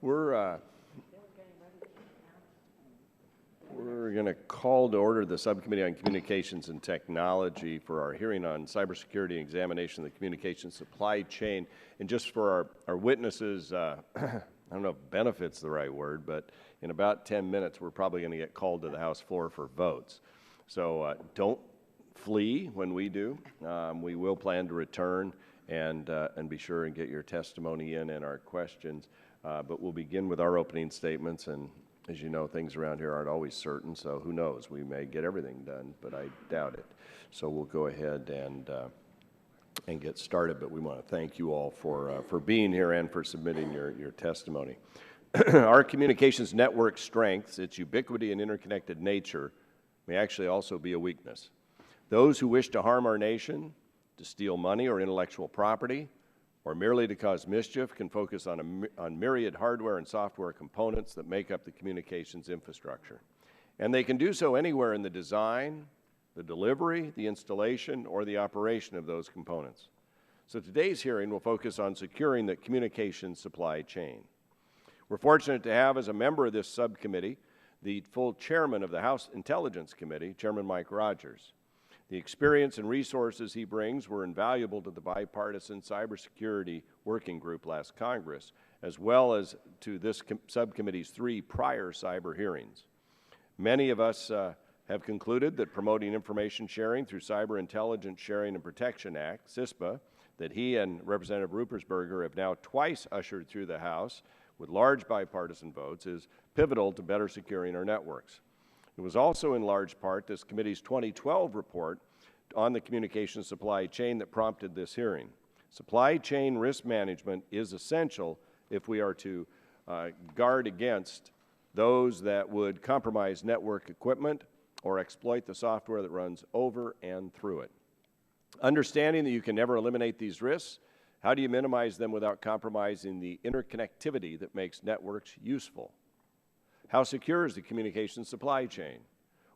We're going to call to order the Subcommittee on Communications and Technology for our hearing on cybersecurity and examination of the communications supply chain. And just for our witnesses, I don't know if benefit's the right word, but in about 10 minutes, we're probably going to get called to the House floor for votes. So don't flee when we do. We will plan to return and be sure and get your testimony in and our questions. But we'll begin with our opening statements, and as you know, things around here aren't always certain, so who knows? We may get everything done, but I doubt it. So we'll go ahead and get started, but we want to thank you all for being here and for submitting your testimony. Our communications network strengths, its ubiquity and interconnected nature, may actually also be a weakness. Those who wish to harm our nation, to steal money or intellectual property, or merely to cause mischief can focus on myriad hardware and software components that make up the communications infrastructure. And they can do so anywhere in the design, the delivery, the installation, or the operation of those components. So today's hearing will focus on securing the communications supply chain. We're fortunate to have as a member of this subcommittee the full chairman of the House Intelligence Committee, Chairman Mike Rogers. The experience and resources he brings were invaluable to the bipartisan cybersecurity working group last Congress, as well as to this subcommittee's 3 prior cyber hearings. Many of us have concluded that promoting information sharing through Cyber Intelligence Sharing and Protection Act, CISPA, that he and Representative Ruppersberger have now twice ushered through the House with large bipartisan votes, is pivotal to better securing our networks. It was also in large part this committee's 2012 report on the communications supply chain that prompted this hearing. Supply chain risk management is essential if we are to guard against those that would compromise network equipment or exploit the software that runs over and through it. Understanding that you can never eliminate these risks, how do you minimize them without compromising the interconnectivity that makes networks useful? How secure is the communications supply chain?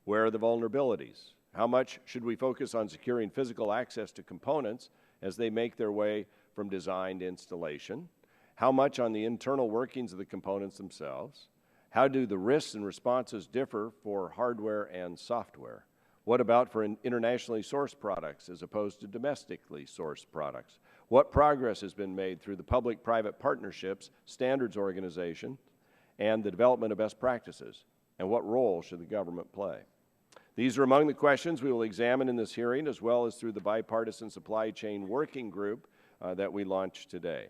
Where are the vulnerabilities? How much should we focus on securing physical access to components as they make their way from design to installation? How much on the internal workings of the components themselves? How do the risks and responses differ for hardware and software? What about for internationally sourced products as opposed to domestically sourced products? What progress has been made through the public-private partnerships, standards organization, and the development of best practices, and what role should the government play? These are among the questions we will examine in this hearing, as well as through the bipartisan supply chain working group that we launched today.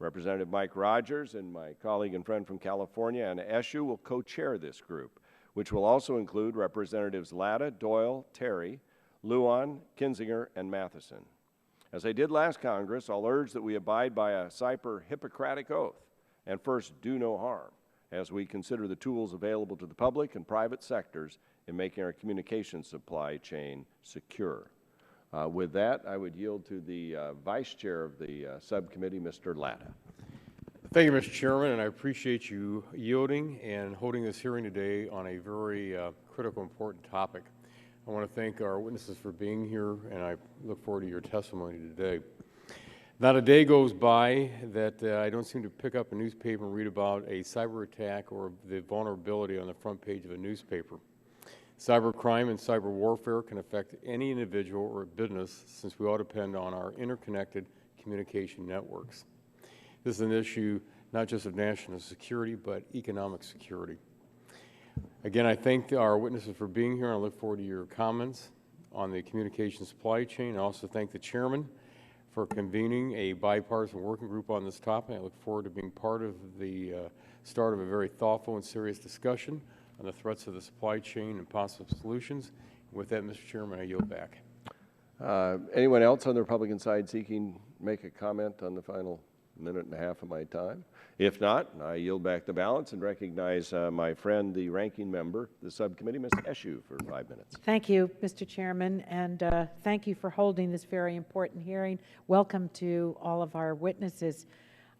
Representative Mike Rogers and my colleague and friend from California, Anna Eshoo, will co-chair this group, which will also include Representatives Latta, Doyle, Terry, Lujan, Kinzinger, and Matheson. As I did last Congress, I'll urge that we abide by a cyber Hippocratic oath and first do no harm, as we consider the tools available to the public and private sectors in making our communications supply chain secure. With that, I would yield to the Vice Chair of the subcommittee, Mr. Latta. Thank you, Mr. Chairman, and I appreciate you yielding and holding this hearing today on a very critical, important topic. I want to thank our witnesses for being here, and I look forward to your testimony today. Not a day goes by that I don't seem to pick up a newspaper and read about a cyber attack or the vulnerability on the front page of a newspaper. Cybercrime and cyber warfare can affect any individual or business, since we all depend on our interconnected communication networks. This is an issue not just of national security, but economic security. Again, I thank our witnesses for being here, and I look forward to your comments on the communication supply chain. I also thank the chairman for convening a bipartisan working group on this topic. I look forward to being part of the start of a very thoughtful and serious discussion on the threats of the supply chain and possible solutions. With that, Mr. Chairman, I yield back. Anyone else on the Republican side seeking to make a comment on the final minute and a half of my time? If not, I yield back the balance and recognize my friend, the ranking member of the subcommittee, Ms. Eshoo, for 5 minutes. Thank you, Mr. Chairman, and thank you for holding this very important hearing. Welcome to all of our witnesses.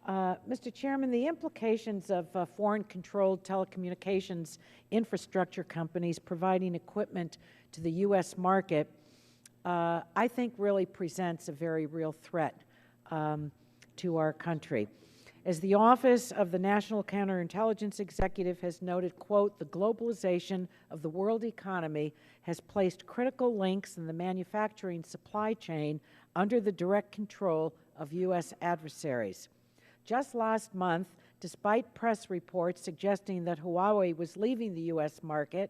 Mr. Chairman, the implications of foreign-controlled telecommunications infrastructure companies providing equipment to the U.S. market, I think really presents a very real threat to our country. As the Office of the National Counterintelligence Executive has noted, quote, the globalization of the world economy has placed critical links in the manufacturing supply chain under the direct control of U.S. adversaries. Just last month, despite press reports suggesting that Huawei was leaving the U.S. market,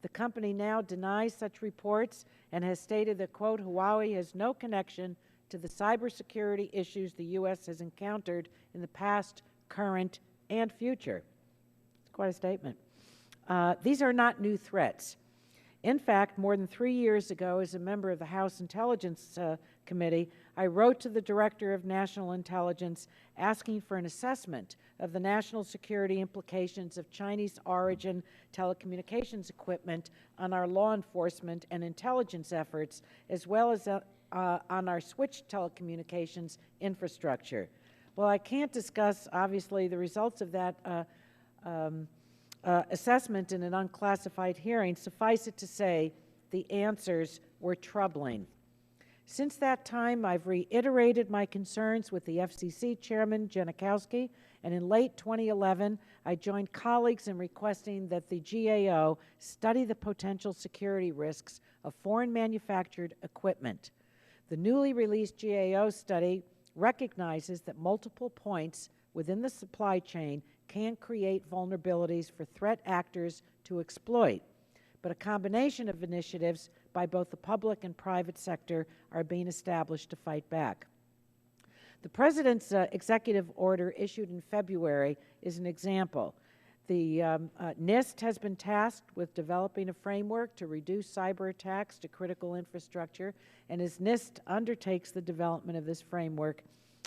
the company now denies such reports and has stated that, quote, Huawei has no connection to the cybersecurity issues the U.S. has encountered in the past, current, and future. It's quite a statement. These are not new threats. In fact, more than 3 years ago, as a member of the House Intelligence Committee, I wrote to the Director of National Intelligence asking for an assessment of the national security implications of Chinese-origin telecommunications equipment on our law enforcement and intelligence efforts, as well as on our switched telecommunications infrastructure. Well, I can't discuss, obviously, the results of that assessment in an unclassified hearing. Suffice it to say, the answers were troubling. Since that time, I've reiterated my concerns with the FCC Chairman Janikowski, and in late 2011, I joined colleagues in requesting that the GAO study the potential security risks of foreign manufactured equipment. The newly released GAO study recognizes that multiple points within the supply chain can create vulnerabilities for threat actors to exploit, but a combination of initiatives by both the public and private sector are being established to fight back. The President's executive order issued in February is an example. The NIST has been tasked with developing a framework to reduce cyber attacks to critical infrastructure, and as NIST undertakes the development of this framework,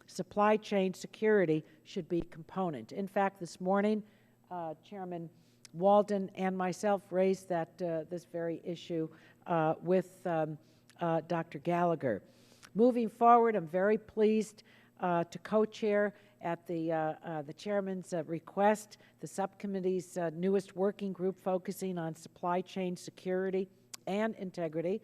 supply chain security should be a component. In fact, this morning, Chairman Walden and myself raised this very issue with Dr. Gallagher. Moving forward, I'm very pleased to co-chair at the chairman's request the subcommittee's newest working group focusing on supply chain security and integrity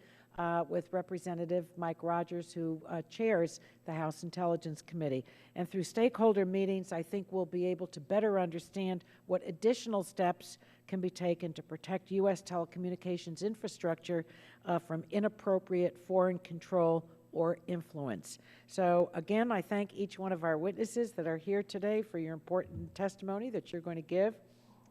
with Representative Mike Rogers, who chairs the House Intelligence Committee. And through stakeholder meetings, I think we'll be able to better understand what additional steps can be taken to protect U.S. telecommunications infrastructure from inappropriate foreign control or influence. So again, I thank each one of our witnesses that are here today for your important testimony that you're going to give,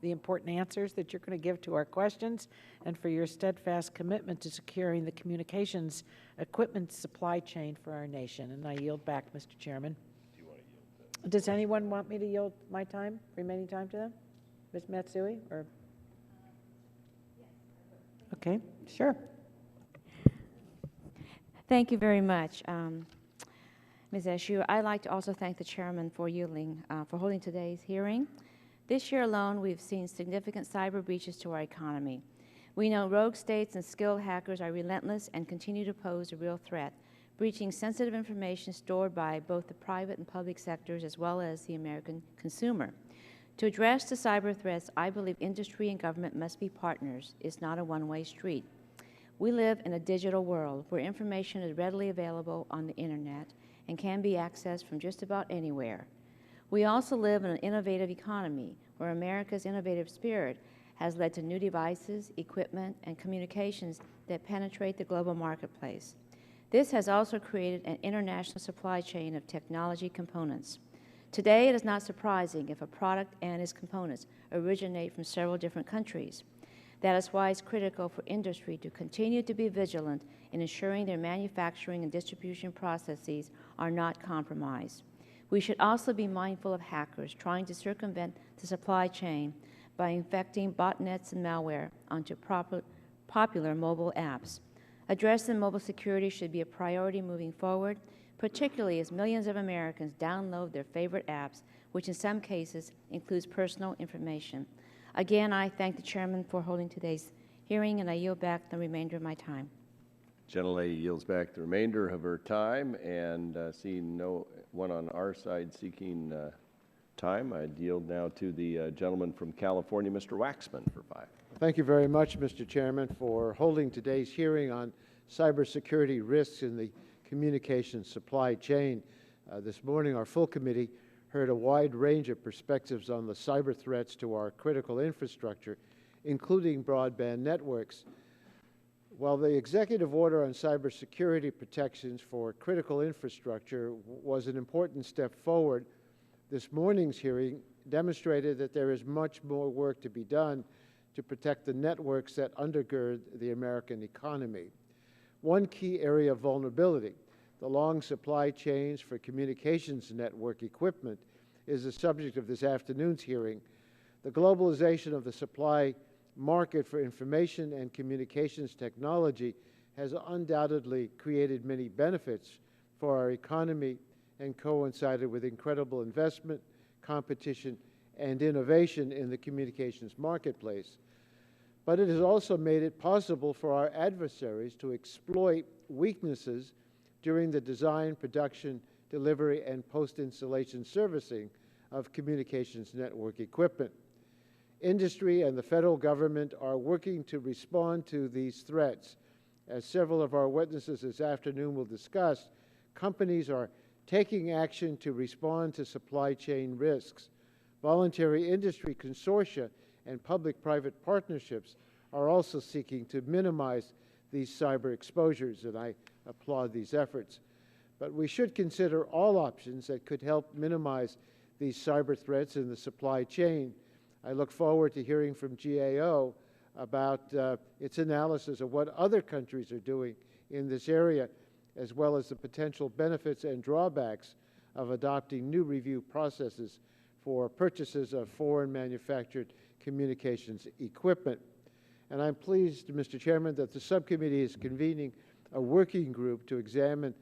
the important answers that you're going to give to our questions, and for your steadfast commitment to securing the communications equipment supply chain for our nation. And I yield back, Mr. Chairman. Do you want to yield? Does anyone want me to yield my time, remaining time to them? Ms. Matsui, or? Okay, sure. Thank you very much, Ms. Eshoo. I'd like to also thank the chairman for yielding, for holding today's hearing. This year alone, we've seen significant cyber breaches to our economy. We know rogue states and skilled hackers are relentless and continue to pose a real threat, breaching sensitive information stored by both the private and public sectors as well as the American consumer. To address the cyber threats, I believe industry and government must be partners. It's not a one-way street. We live in a digital world where information is readily available on the internet and can be accessed from just about anywhere. We also live in an innovative economy where America's innovative spirit has led to new devices, equipment, and communications that penetrate the global marketplace. This has also created an international supply chain of technology components. Today, it is not surprising if a product and its components originate from several different countries. That is why it's critical for industry to continue to be vigilant in ensuring their manufacturing and distribution processes are not compromised. We should also be mindful of hackers trying to circumvent the supply chain by infecting botnets and malware onto popular mobile apps. Addressing mobile security should be a priority moving forward, particularly as millions of Americans download their favorite apps, which in some cases includes personal information. Again, I thank the chairman for holding today's hearing, and I yield back the remainder of my time. Gentlelady yields back the remainder of her time, and seeing no one on our side seeking time, I'd yield now to the gentleman from California, Mr. Waxman, for 5. Thank you very much, Mr. Chairman, for holding today's hearing on cybersecurity risks in the communications supply chain. This morning, our full committee heard a wide range of perspectives on the cyber threats to our critical infrastructure, including broadband networks. While the executive order on cybersecurity protections for critical infrastructure was an important step forward, this morning's hearing demonstrated that there is much more work to be done to protect the networks that undergird the American economy. One key area of vulnerability, the long supply chains for communications network equipment, is the subject of this afternoon's hearing. The globalization of the supply market for information and communications technology has undoubtedly created many benefits for our economy and coincided with incredible investment, competition, and innovation in the communications marketplace. But it has also made it possible for our adversaries to exploit weaknesses during the design, production, delivery, and post-installation servicing of communications network equipment. Industry and the federal government are working to respond to these threats. As several of our witnesses this afternoon will discuss, companies are taking action to respond to supply chain risks. Voluntary industry consortia and public-private partnerships are also seeking to minimize these cyber exposures, and I applaud these efforts. But we should consider all options that could help minimize these cyber threats in the supply chain. I look forward to hearing from GAO about its analysis of what other countries are doing in this area, as well as the potential benefits and drawbacks of adopting new review processes for purchases of foreign manufactured communications equipment. And I'm pleased, Mr. Chairman, that the subcommittee is convening a working group to examine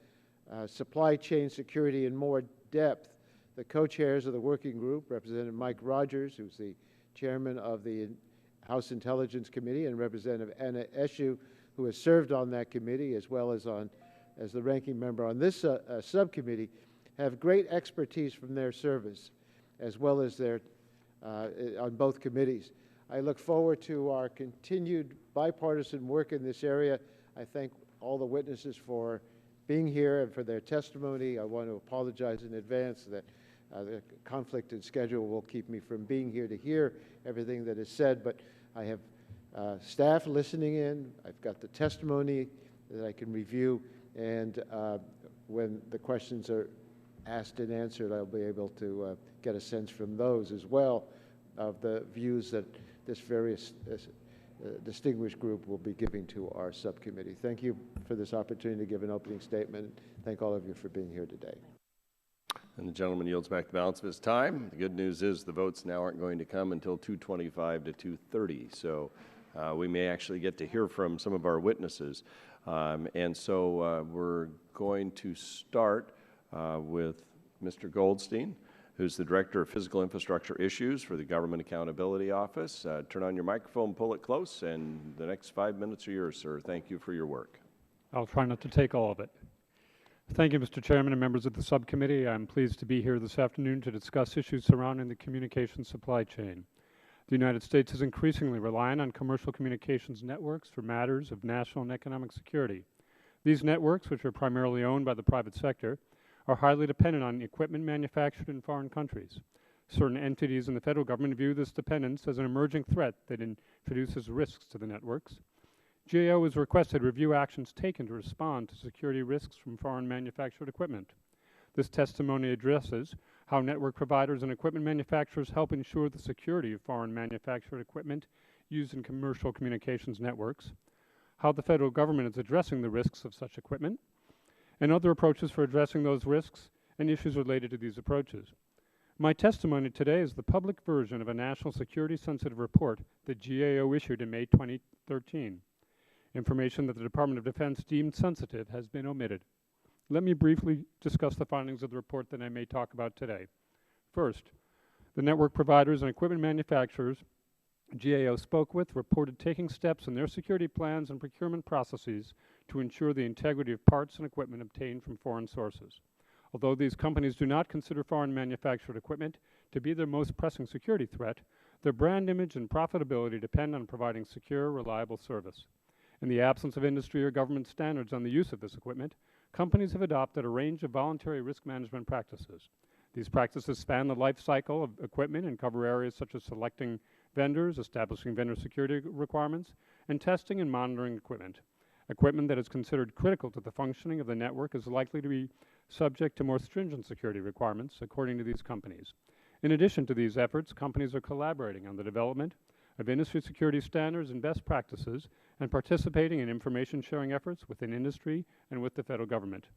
supply chain security in more depth. The co-chairs of the working group, Representative Mike Rogers, who's the chairman of the House Intelligence Committee, and Representative Anna Eshoo, who has served on that committee as well as as the ranking member on this subcommittee, have great expertise from their service, as well as their on both committees. I look forward to our continued bipartisan work in this area. I thank all the witnesses for being here and for their testimony. I want to apologize in advance that the conflict in schedule will keep me from being here to hear everything that is said, but I have staff listening in. I've got the testimony that I can review, and when the questions are asked and answered, I'll be able to get a sense from those as well of the views that this distinguished group will be giving to our subcommittee. Thank you for this opportunity to give an opening statement. Thank all of you for being here today. And the gentleman yields back the balance of his time. The good news is the votes now aren't going to come until 2:25 to 2:30, so we may actually get to hear from some of our witnesses. And so we're going to start with Mr. Goldstein, who's the Director of Physical Infrastructure Issues for the Government Accountability Office. Turn on your microphone, pull it close, and the next 5 minutes are yours, sir. Thank you for your work. I'll try not to take all of it. Thank you, Mr. Chairman and members of the subcommittee. I'm pleased to be here this afternoon to discuss issues surrounding the communications supply chain. The United States is increasingly reliant on commercial communications networks for matters of national and economic security. These networks, which are primarily owned by the private sector, are highly dependent on equipment manufactured in foreign countries. Certain entities in the federal government view this dependence as an emerging threat that introduces risks to the networks. GAO has requested review actions taken to respond to security risks from foreign manufactured equipment. This testimony addresses how network providers and equipment manufacturers help ensure the security of foreign manufactured equipment used in commercial communications networks, how the federal government is addressing the risks of such equipment, and other approaches for addressing those risks and issues related to these approaches. My testimony today is the public version of a national security-sensitive report that GAO issued in May 2013. Information that the Department of Defense deemed sensitive has been omitted. Let me briefly discuss the findings of the report that I may talk about today. First, the network providers and equipment manufacturers GAO spoke with reported taking steps in their security plans and procurement processes to ensure the integrity of parts and equipment obtained from foreign sources. Although these companies do not consider foreign manufactured equipment to be their most pressing security threat, their brand image and profitability depend on providing secure, reliable service. In the absence of industry or government standards on the use of this equipment, companies have adopted a range of voluntary risk management practices. These practices span the life cycle of equipment and cover areas such as selecting vendors, establishing vendor security requirements, and testing and monitoring equipment. Equipment that is considered critical to the functioning of the network is likely to be subject to more stringent security requirements, according to these companies. In addition to these efforts, companies are collaborating on the development of industry security standards and best practices and participating in information sharing efforts within industry and with the federal government.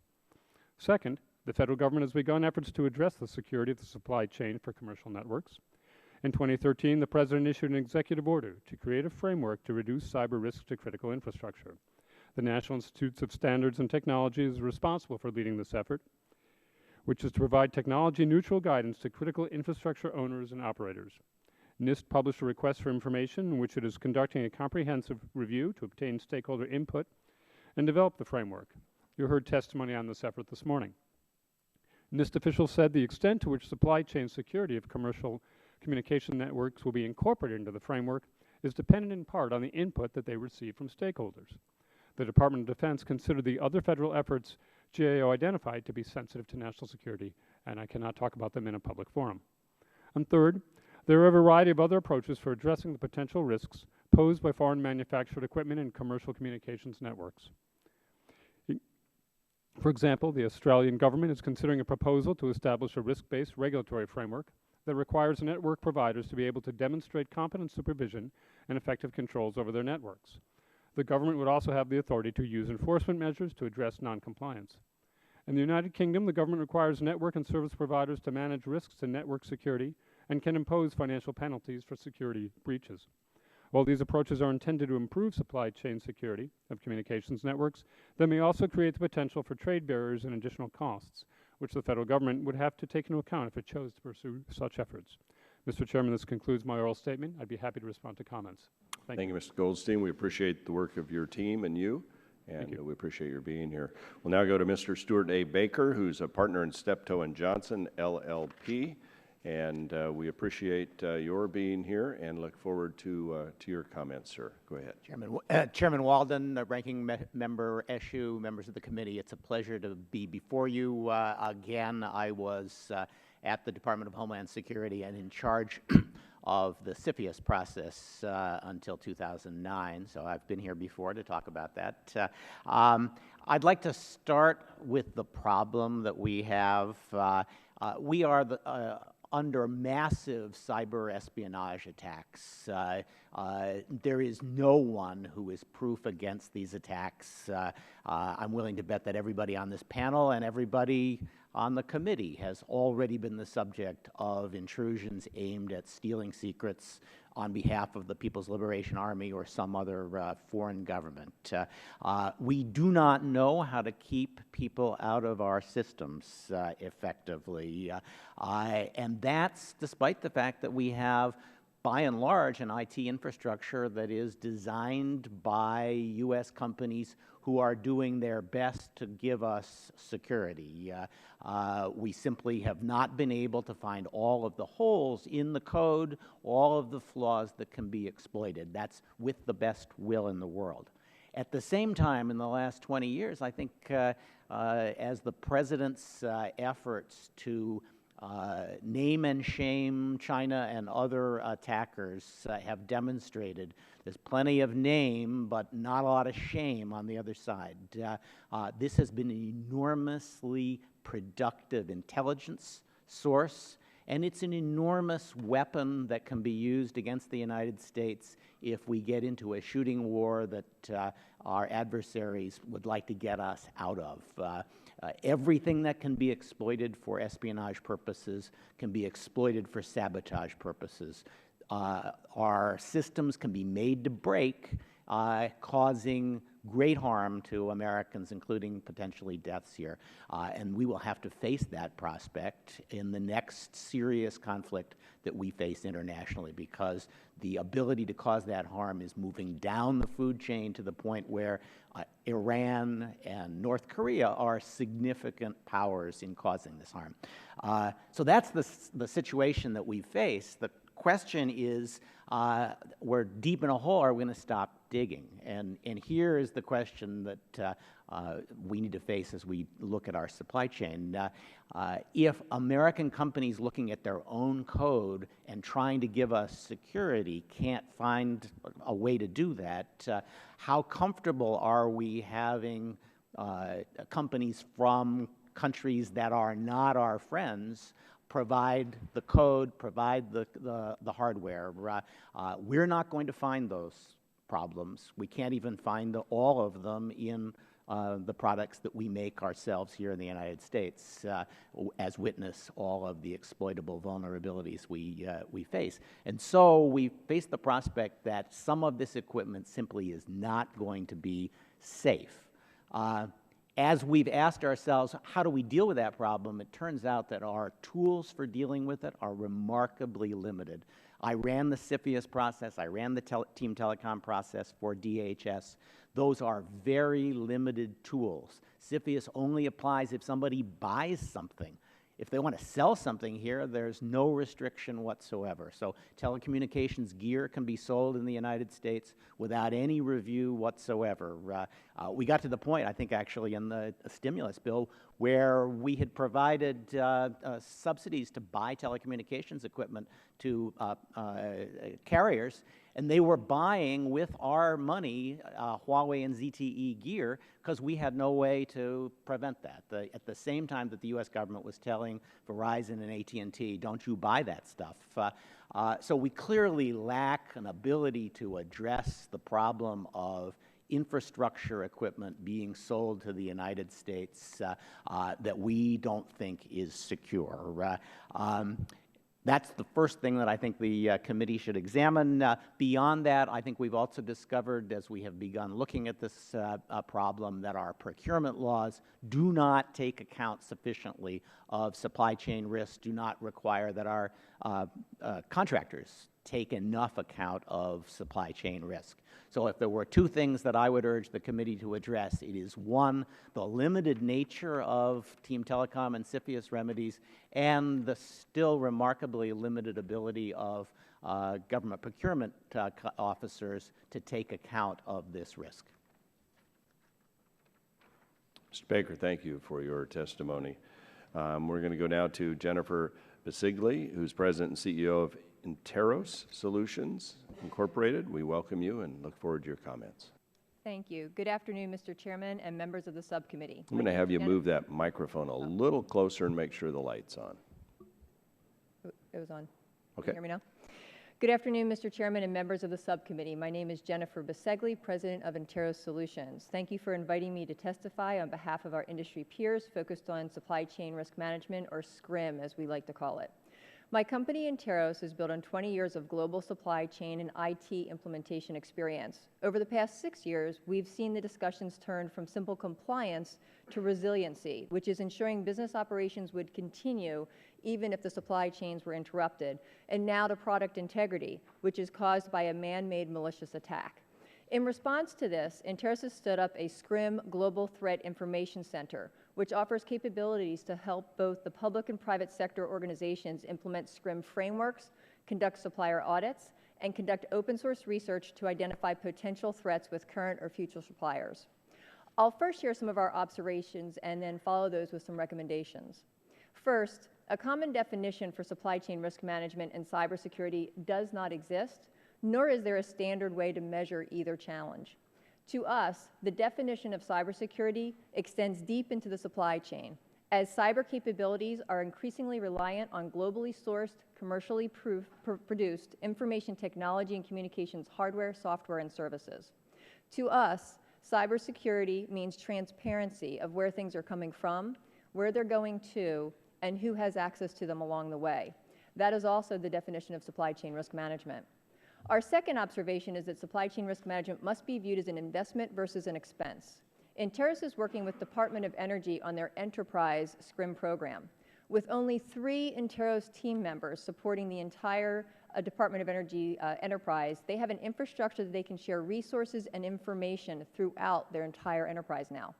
Second, the federal government has begun efforts to address the security of the supply chain for commercial networks. In 2013, the President issued an executive order to create a framework to reduce cyber risks to critical infrastructure. The National Institutes of Standards and Technology is responsible for leading this effort, which is to provide technology-neutral guidance to critical infrastructure owners and operators. NIST published a request for information in which it is conducting a comprehensive review to obtain stakeholder input and develop the framework. You heard testimony on this effort this morning. NIST officials said the extent to which supply chain security of commercial communication networks will be incorporated into the framework is dependent in part on the input that they receive from stakeholders. The Department of Defense considered the other federal efforts GAO identified to be sensitive to national security, and I cannot talk about them in a public forum. And third, there are a variety of other approaches for addressing the potential risks posed by foreign manufactured equipment in commercial communications networks. For example, the Australian government is considering a proposal to establish a risk-based regulatory framework that requires network providers to be able to demonstrate competent supervision and effective controls over their networks. The government would also have the authority to use enforcement measures to address noncompliance. In the United Kingdom, the government requires network and service providers to manage risks to network security and can impose financial penalties for security breaches. While these approaches are intended to improve supply chain security of communications networks, they may also create the potential for trade barriers and additional costs, which the federal government would have to take into account if it chose to pursue such efforts. Mr. Chairman, this concludes my oral statement. I'd be happy to respond to comments. Thank you. Mr. Goldstein. We appreciate the work of your team and you, and we appreciate your being here. We'll now go to Mr. Stuart A. Baker, who's a partner in Steptoe & Johnson, LLP. And we appreciate your being here and look forward to your comments, sir. Go ahead. Chairman Walden, Ranking Member Eshoo, members of the committee, it's a pleasure to be before you again. I was at the Department of Homeland Security and in charge of the CFIUS process until 2009, so I've been here before to talk about that. I'd like to start with the problem that we have. We are under massive cyber espionage attacks. There is no one who is proof against these attacks. I'm willing to bet that everybody on this panel and everybody on the committee has already been the subject of intrusions aimed at stealing secrets on behalf of the People's Liberation Army or some other foreign government. We do not know how to keep people out of our systems effectively, and that's despite the fact that we have, by and large, an IT infrastructure that is designed by U.S. companies who are doing their best to give us security. We simply have not been able to find all of the holes in the code, all of the flaws that can be exploited. That's with the best will in the world. At the same time, in the last 20 years, I think as the President's efforts to name and shame China and other attackers have demonstrated, there's plenty of name, but not a lot of shame on the other side. This has been an enormously productive intelligence source, and it's an enormous weapon that can be used against the United States if we get into a shooting war that our adversaries would like to get us out of. Everything that can be exploited for espionage purposes can be exploited for sabotage purposes. Our systems can be made to break, causing great harm to Americans, including potentially deaths here. And we will have to face that prospect in the next serious conflict that we face internationally, because the ability to cause that harm is moving down the food chain to the point where Iran and North Korea are significant powers in causing this harm. So that's the situation that we face. The question is, we're deep in a hole. Are we going to stop digging. And here is the question that we need to face as we look at our supply chain. If American companies looking at their own code and trying to give us security can't find a way to do that, how comfortable are we having companies from countries that are not our friends provide the code, provide the hardware? We're not going to find those problems. We can't even find all of them in the products that we make ourselves here in the United States, as witness all of the exploitable vulnerabilities we face. And so we face the prospect that some of this equipment simply is not going to be safe. As we've asked ourselves, how do we deal with that problem, it turns out that our tools for dealing with it are remarkably limited. I ran the CFIUS process. I ran the Team Telecom process for DHS. Those are very limited tools. CFIUS only applies if somebody buys something. If they want to sell something here, there's no restriction whatsoever. So telecommunications gear can be sold in the United States without any review whatsoever. We got to the point, I think actually in the stimulus bill, where we had provided subsidies to buy telecommunications equipment to carriers, and they were buying with our money Huawei and ZTE gear because we had no way to prevent that. At the same time that the U.S. government was telling Verizon and AT&T, don't you buy that stuff. So we clearly lack an ability to address the problem of infrastructure equipment being sold to the United States that we don't think is secure. That's the first thing that I think the committee should examine. Beyond that, I think we've also discovered, as we have begun looking at this problem, that our procurement laws do not take account sufficiently of supply chain risks, do not require that our contractors take enough account of supply chain risk. So if there were two things that I would urge the committee to address, it is one, the limited nature of Team Telecom and CFIUS remedies, and the still remarkably limited ability of government procurement officers to take account of this risk. Mr. Baker, thank you for your testimony. We're going to go now to Jennifer Bisigli, who's President and CEO of Interos Solutions Incorporated. We welcome you and look forward to your comments. Thank you. Good afternoon, Mr. Chairman and members of the subcommittee. I'm going to have you move that microphone a little closer and make sure the light's on. It was on. Okay. Can you hear me now? Good afternoon, Mr. Chairman and members of the subcommittee. My name is Jennifer Bisigli, President of Interos Solutions. Thank you for inviting me to testify on behalf of our industry peers focused on supply chain risk management, or SCRIM, as we like to call it. My company, Interos, is built on 20 years of global supply chain and IT implementation experience. Over the past 6 years, we've seen the discussions turn from simple compliance to resiliency, which is ensuring business operations would continue even if the supply chains were interrupted, and now to product integrity, which is caused by a man-made malicious attack. In response to this, Interos has stood up a SCRIM Global Threat Information Center, which offers capabilities to help both the public and private sector organizations implement SCRIM frameworks, conduct supplier audits, and conduct open source research to identify potential threats with current or future suppliers. I'll first share some of our observations and then follow those with some recommendations. First, a common definition for supply chain risk management and cybersecurity does not exist, nor is there a standard way to measure either challenge. To us, the definition of cybersecurity extends deep into the supply chain, as cyber capabilities are increasingly reliant on globally sourced, commercially produced information technology and communications hardware, software, and services. To us, cybersecurity means transparency of where things are coming from, where they're going to, and who has access to them along the way. That is also the definition of supply chain risk management. Our second observation is that supply chain risk management must be viewed as an investment versus an expense. Interos is working with Department of Energy on their enterprise SCRIM program. With only 3 Interos team members supporting the entire Department of Energy enterprise, they have an infrastructure that they can share resources and information throughout their entire enterprise now.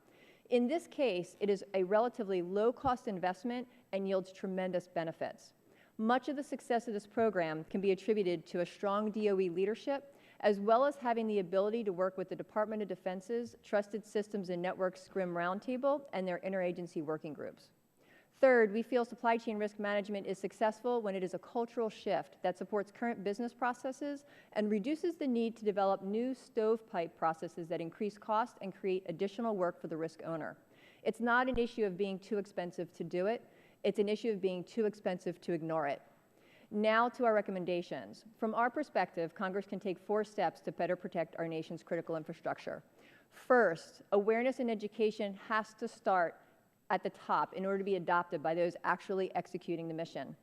In this case, it is a relatively low-cost investment and yields tremendous benefits. Much of the success of this program can be attributed to a strong DOE leadership, as well as having the ability to work with the Department of Defense's Trusted Systems and Networks SCRIM Roundtable and their interagency working groups. Third, we feel supply chain risk management is successful when it is a cultural shift that supports current business processes and reduces the need to develop new stovepipe processes that increase cost and create additional work for the risk owner. It's not an issue of being too expensive to do it. It's an issue of being too expensive to ignore it. Now to our recommendations. From our perspective, Congress can take 4 steps to better protect our nation's critical infrastructure. First, awareness and education has to start at the top in order to be adopted by those actually executing the mission.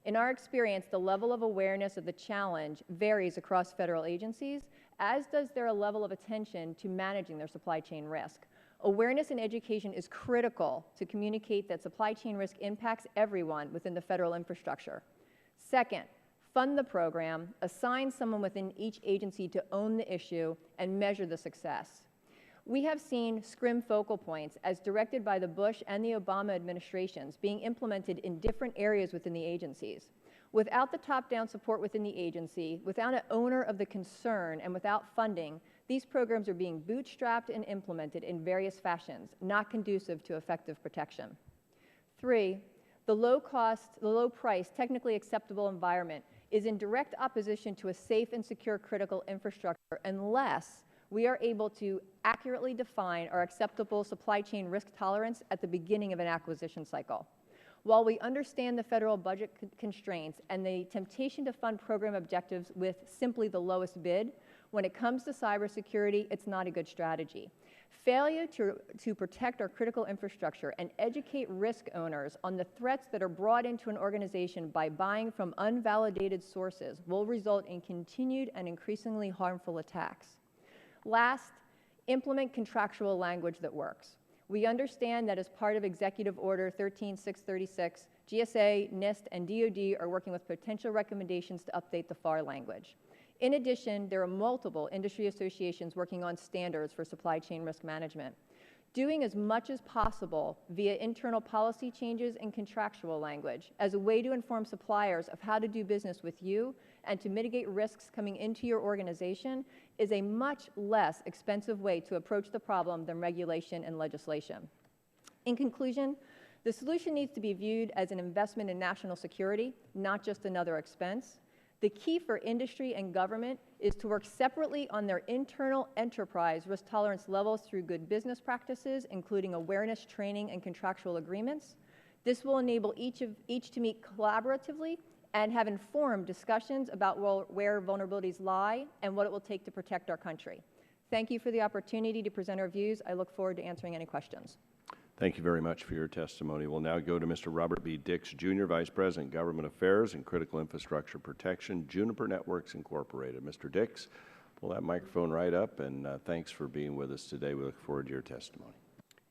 In our experience, the level of awareness of the challenge varies across federal agencies, as does their level of attention to managing their supply chain risk. Awareness and education is critical to communicate that supply chain risk impacts everyone within the federal infrastructure. Second, fund the program, assign someone within each agency to own the issue, and measure the success. We have seen SCRIM focal points, as directed by the Bush and the Obama administrations, being implemented in different areas within the agencies. Without the top-down support within the agency, without an owner of the concern, and without funding, these programs are being bootstrapped and implemented in various fashions, not conducive to effective protection. 3, the low price, technically acceptable environment is in direct opposition to a safe and secure critical infrastructure unless we are able to accurately define our acceptable supply chain risk tolerance at the beginning of an acquisition cycle. While we understand the federal budget constraints and the temptation to fund program objectives with simply the lowest bid, when it comes to cybersecurity, it's not a good strategy. Failure to protect our critical infrastructure and educate risk owners on the threats that are brought into an organization by buying from unvalidated sources will result in continued and increasingly harmful attacks. Last, implement contractual language that works. We understand that as part of Executive Order 13636, GSA, NIST, and DoD are working with potential recommendations to update the FAR language. In addition, there are multiple industry associations working on standards for supply chain risk management. Doing as much as possible via internal policy changes and contractual language as a way to inform suppliers of how to do business with you and to mitigate risks coming into your organization is a much less expensive way to approach the problem than regulation and legislation. In conclusion, the solution needs to be viewed as an investment in national security, not just another expense. The key for industry and government is to work separately on their internal enterprise risk tolerance levels through good business practices, including awareness, training, and contractual agreements. This will enable each to meet collaboratively and have informed discussions about where vulnerabilities lie and what it will take to protect our country. Thank you for the opportunity to present our views. I look forward to answering any questions. Thank you very much for your testimony. We'll now go to Mr. Robert B. Dix, Jr., Vice President, Government Affairs and Critical Infrastructure Protection, Juniper Networks, Incorporated. Mr. Dix, pull that microphone right up, and thanks for being with us today. We look forward to your testimony.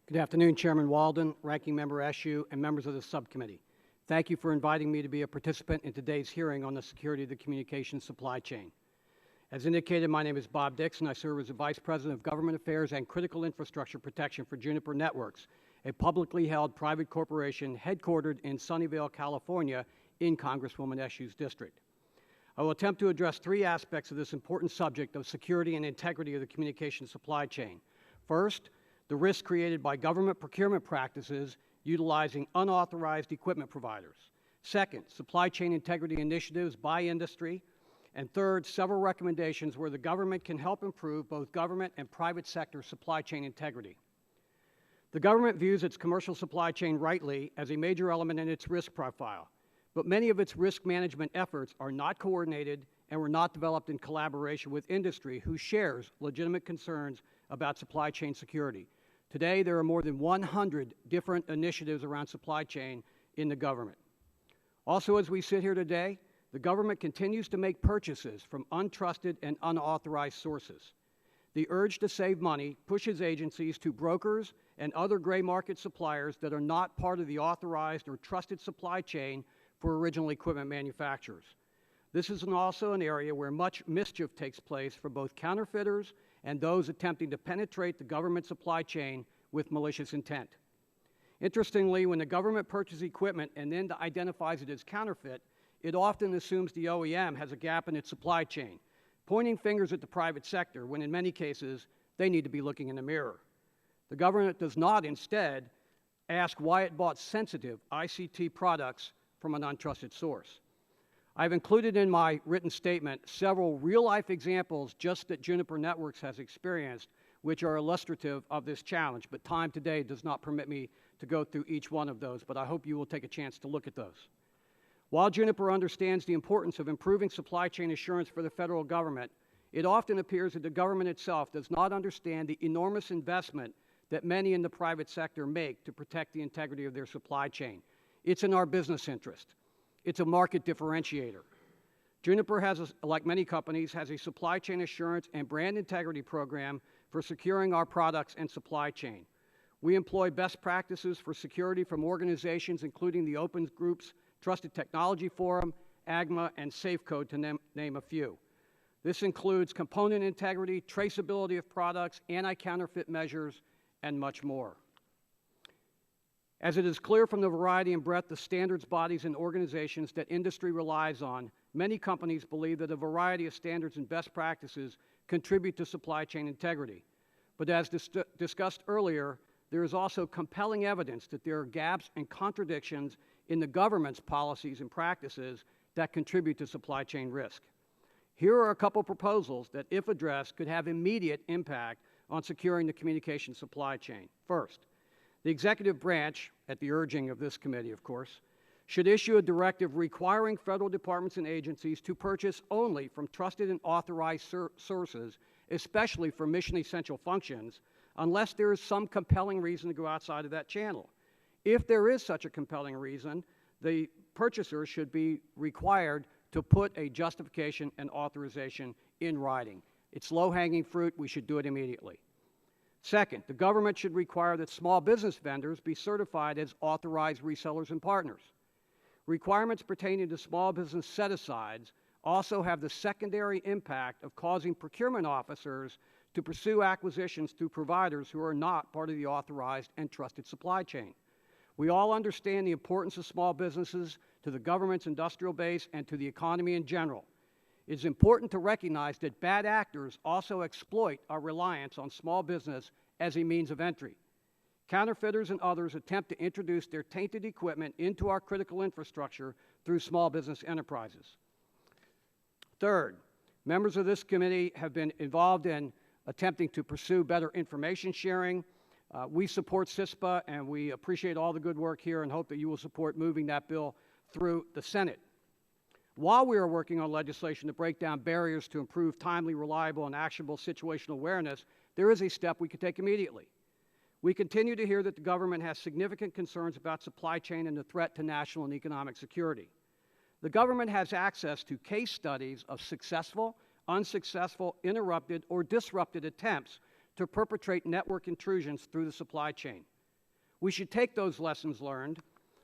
Good afternoon, Chairman Walden, Ranking Member Eshoo, and members of the subcommittee. Thank you for inviting me to be a participant in today's hearing on the security of the communications supply chain. As indicated, my name is Bob Dix, and I serve as the Vice President of Government Affairs and Critical Infrastructure Protection for Juniper Networks, a publicly held private corporation headquartered in Sunnyvale, California, in Congresswoman Eshoo's district. I will attempt to address 3 aspects of this important subject of security and integrity of the communication supply chain. First, the risk created by government procurement practices utilizing unauthorized equipment providers. Second, supply chain integrity initiatives by industry. And third, several recommendations where the government can help improve both government and private sector supply chain integrity. The government views its commercial supply chain rightly as a major element in its risk profile, but many of its risk management efforts are not coordinated and were not developed in collaboration with industry, who shares legitimate concerns about supply chain security. Today, there are more than 100 different initiatives around supply chain in the government. Also, as we sit here today, the government continues to make purchases from untrusted and unauthorized sources. The urge to save money pushes agencies to brokers and other gray market suppliers that are not part of the authorized or trusted supply chain for original equipment manufacturers. This is also an area where much mischief takes place for both counterfeiters and those attempting to penetrate the government supply chain with malicious intent. Interestingly, when the government purchases equipment and then identifies it as counterfeit, it often assumes the OEM has a gap in its supply chain. pointing fingers at the private sector when in many cases they need to be looking in the mirror. The government does not instead ask why it bought sensitive ICT products from an untrusted source. I've included in my written statement several real-life examples just that Juniper Networks has experienced, which are illustrative of this challenge, but time today does not permit me to go through each one of those, but I hope you will take a chance to look at those. While Juniper understands the importance of improving supply chain assurance for the federal government, it often appears that the government itself does not understand the enormous investment that many in the private sector make to protect the integrity of their supply chain. It's in our business interest. It's a market differentiator. Juniper has, like many companies, has a supply chain assurance and brand integrity program for securing our products and supply chain. We employ best practices for security from organizations including the Open Group's Trusted Technology Forum, AGMA, and SafeCode, to name a few. This includes component integrity, traceability of products, anti-counterfeit measures, and much more. As it is clear from the variety and breadth of standards bodies and organizations that industry relies on, many companies believe that a variety of standards and best practices contribute to supply chain integrity. But as discussed earlier, there is also compelling evidence that there are gaps and contradictions in the government's policies and practices that contribute to supply chain risk. Here are a couple proposals that, if addressed, could have immediate impact on securing the communication supply chain. First, the executive branch, at the urging of this committee, of course, should issue a directive requiring federal departments and agencies to purchase only from trusted and authorized sources, especially for mission-essential functions, unless there is some compelling reason to go outside of that channel. If there is such a compelling reason, the purchaser should be required to put a justification and authorization in writing. It's low-hanging fruit. We should do it immediately. Second, the government should require that small business vendors be certified as authorized resellers and partners. Requirements pertaining to small business set-asides also have the secondary impact of causing procurement officers to pursue acquisitions through providers who are not part of the authorized and trusted supply chain. We all understand the importance of small businesses to the government's industrial base and to the economy in general. It is important to recognize that bad actors also exploit our reliance on small business as a means of entry. Counterfeiters and others attempt to introduce their tainted equipment into our critical infrastructure through small business enterprises. Third, members of this committee have been involved in attempting to pursue better information sharing. We support CISPA, and we appreciate all the good work here and hope that you will support moving that bill through the Senate. While we are working on legislation to break down barriers to improve timely, reliable, and actionable situational awareness, there is a step we could take immediately. We continue to hear that the government has significant concerns about supply chain and the threat to national and economic security. The government has access to case studies of successful, unsuccessful, interrupted, or disrupted attempts to perpetrate network intrusions through the supply chain. We should take those lessons learned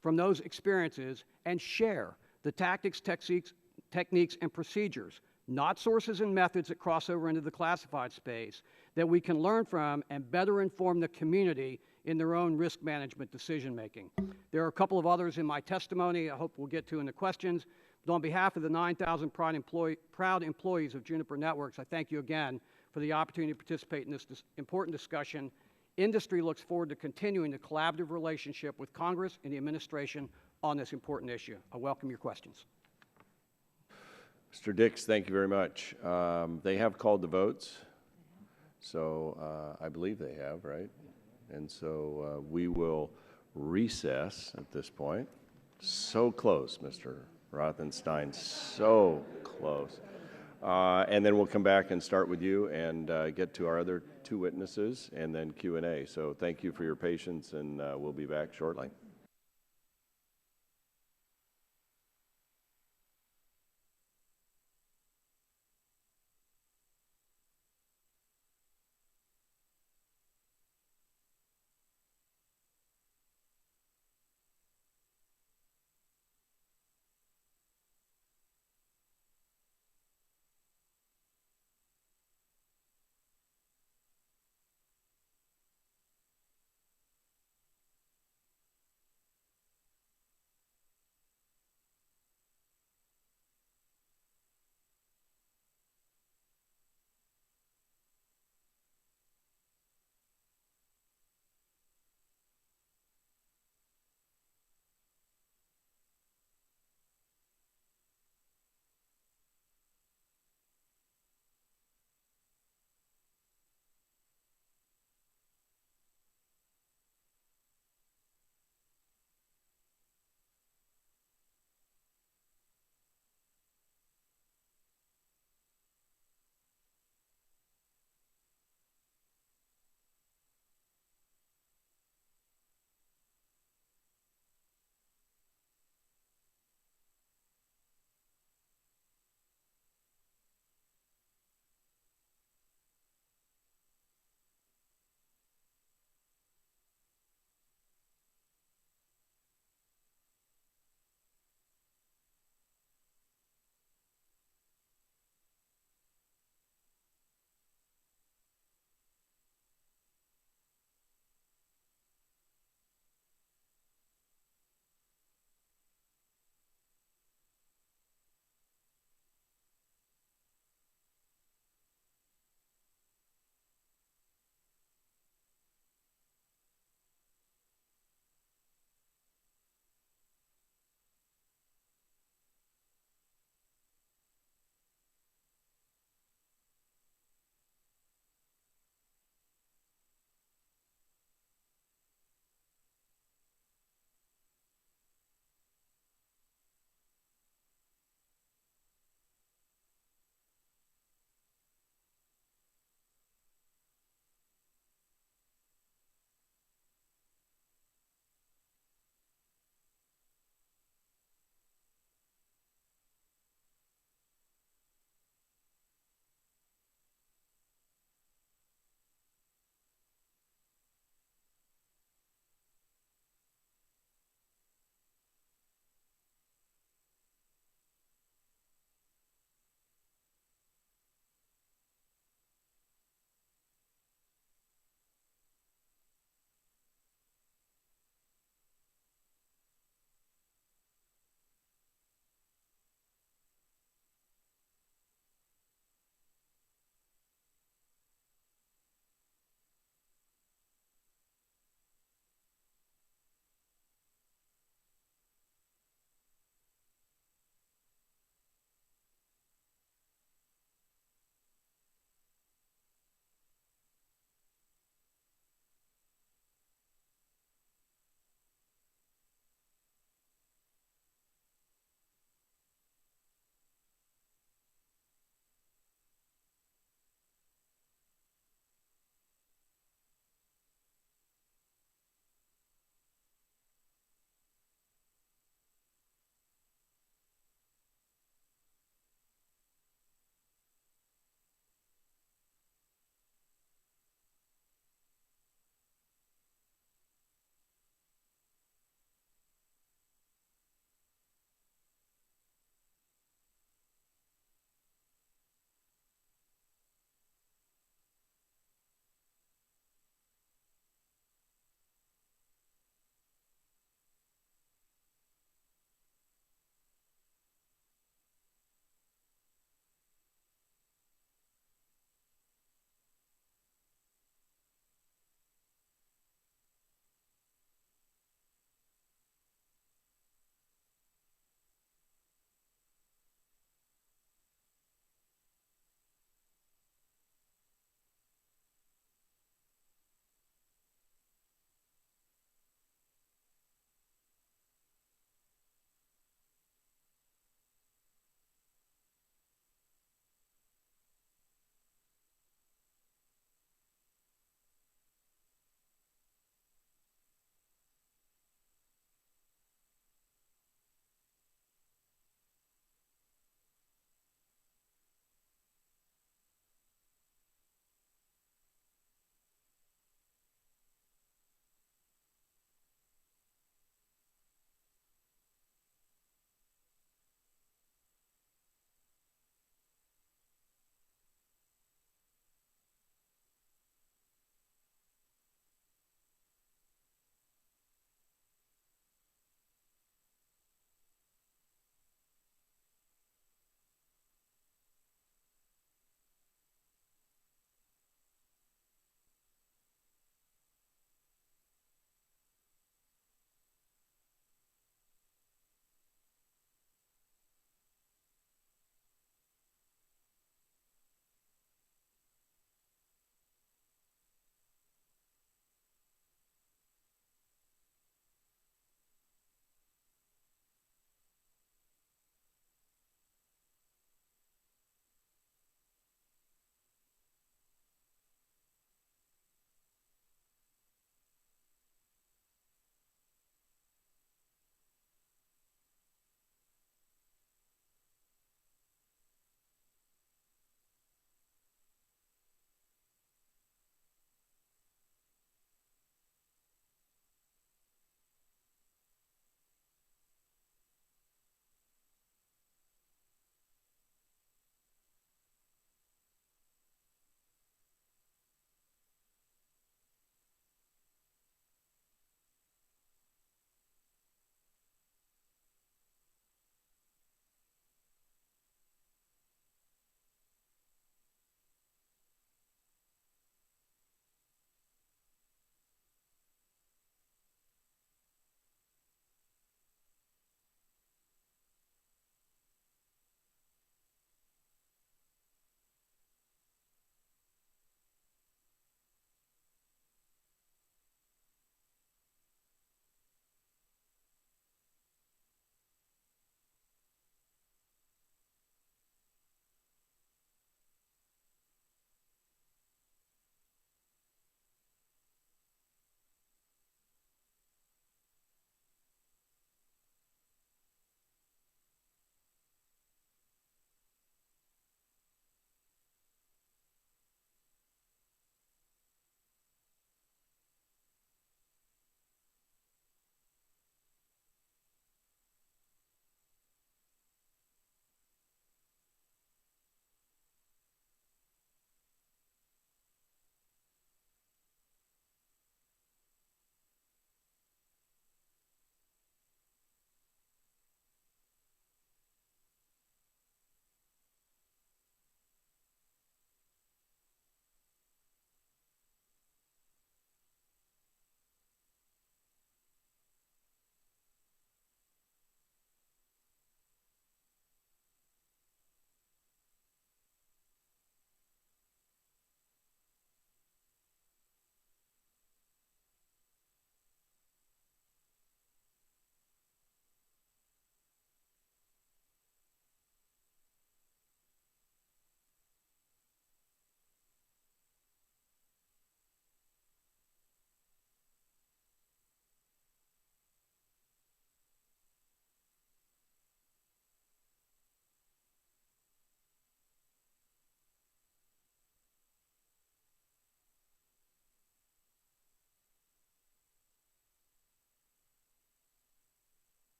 from those experiences and share the tactics, techniques, and procedures, not sources and methods that cross over into the classified space, that we can learn from and better inform the community in their own risk management decision-making. There are a couple of others in my testimony I hope we'll get to in the questions. But on behalf of the 9,000 proud employees of Juniper Networks, I thank you again for the opportunity to participate in this important discussion. Industry looks forward to continuing the collaborative relationship with Congress and the administration on this important issue. I welcome your questions. Mr. Dix, thank you very much. They have called the votes, so I believe they have, right? And so we will recess at this point. So close, Mr. Rothenstein, so close. And then we'll come back and start with you and get to our other two witnesses and then Q&A. So thank you for your patience, and we'll be back shortly.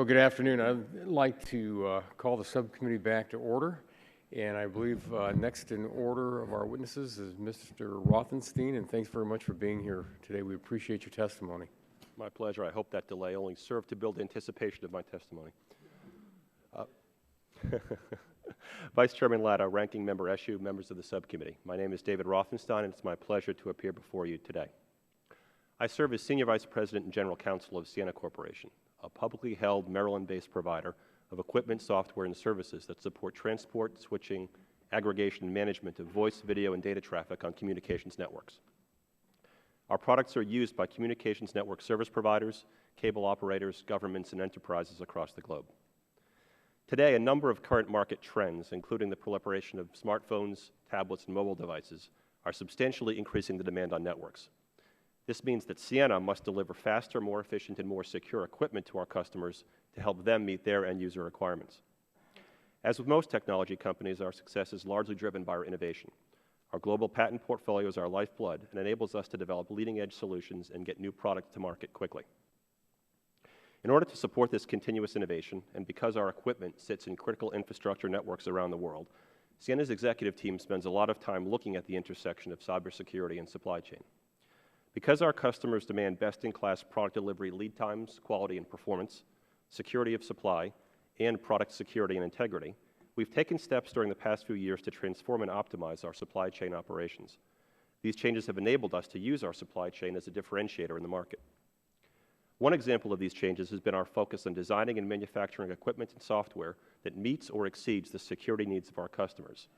Well, good afternoon. I'd like to call the subcommittee back to order. And I believe next in order of our witnesses is Mr. Rothenstein, and thanks very much for being here today. We appreciate your testimony. My pleasure. I hope that delay only served to build anticipation of my testimony. Vice Chairman Latta, Ranking Member Eshoo, members of the subcommittee. My name is David Rothenstein, and it's my pleasure to appear before you today. I serve as Senior Vice President and General Counsel of Ciena Corporation, a publicly held Maryland-based provider of equipment, software, and services that support transport, switching, aggregation, and management of voice, video, and data traffic on communications networks. Our products are used by communications network service providers, cable operators, governments, and enterprises across the globe. Today, a number of current market trends, including the proliferation of smartphones, tablets, and mobile devices, are substantially increasing the demand on networks. This means that Ciena must deliver faster, more efficient, and more secure equipment to our customers to help them meet their end-user requirements. As with most technology companies, our success is largely driven by our innovation. Our global patent portfolio is our lifeblood and enables us to develop leading-edge solutions and get new products to market quickly. In order to support this continuous innovation, and because our equipment sits in critical infrastructure networks around the world, Ciena's executive team spends a lot of time looking at the intersection of cybersecurity and supply chain. Because our customers demand best-in-class product delivery lead times, quality and performance, security of supply, and product security and integrity, we've taken steps during the past few years to transform and optimize our supply chain operations. These changes have enabled us to use our supply chain as a differentiator in the market. One example of these changes has been our focus on designing and manufacturing equipment and software that meets or exceeds the security needs of our customers.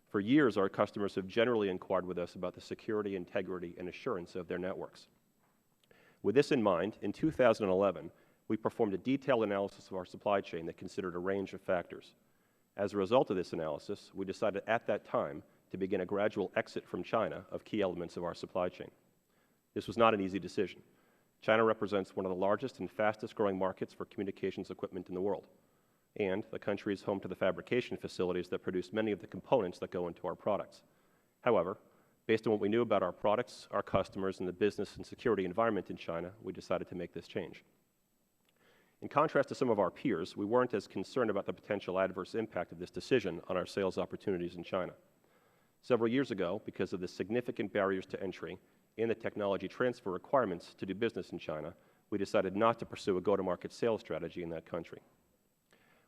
For years, our customers have generally inquired with us about the security, integrity, and assurance of their networks. With this in mind, in 2011, we performed a detailed analysis of our supply chain that considered a range of factors. As a result of this analysis, we decided at that time to begin a gradual exit from China of key elements of our supply chain. This was not an easy decision. China represents one of the largest and fastest growing markets for communications equipment in the world, and the country is home to the fabrication facilities that produce many of the components that go into our products. However, based on what we knew about our products, our customers, and the business and security environment in China, we decided to make this change. In contrast to some of our peers, we weren't as concerned about the potential adverse impact of this decision on our sales opportunities in China. Several years ago, because of the significant barriers to entry and the technology transfer requirements to do business in China, we decided not to pursue a go-to-market sales strategy in that country.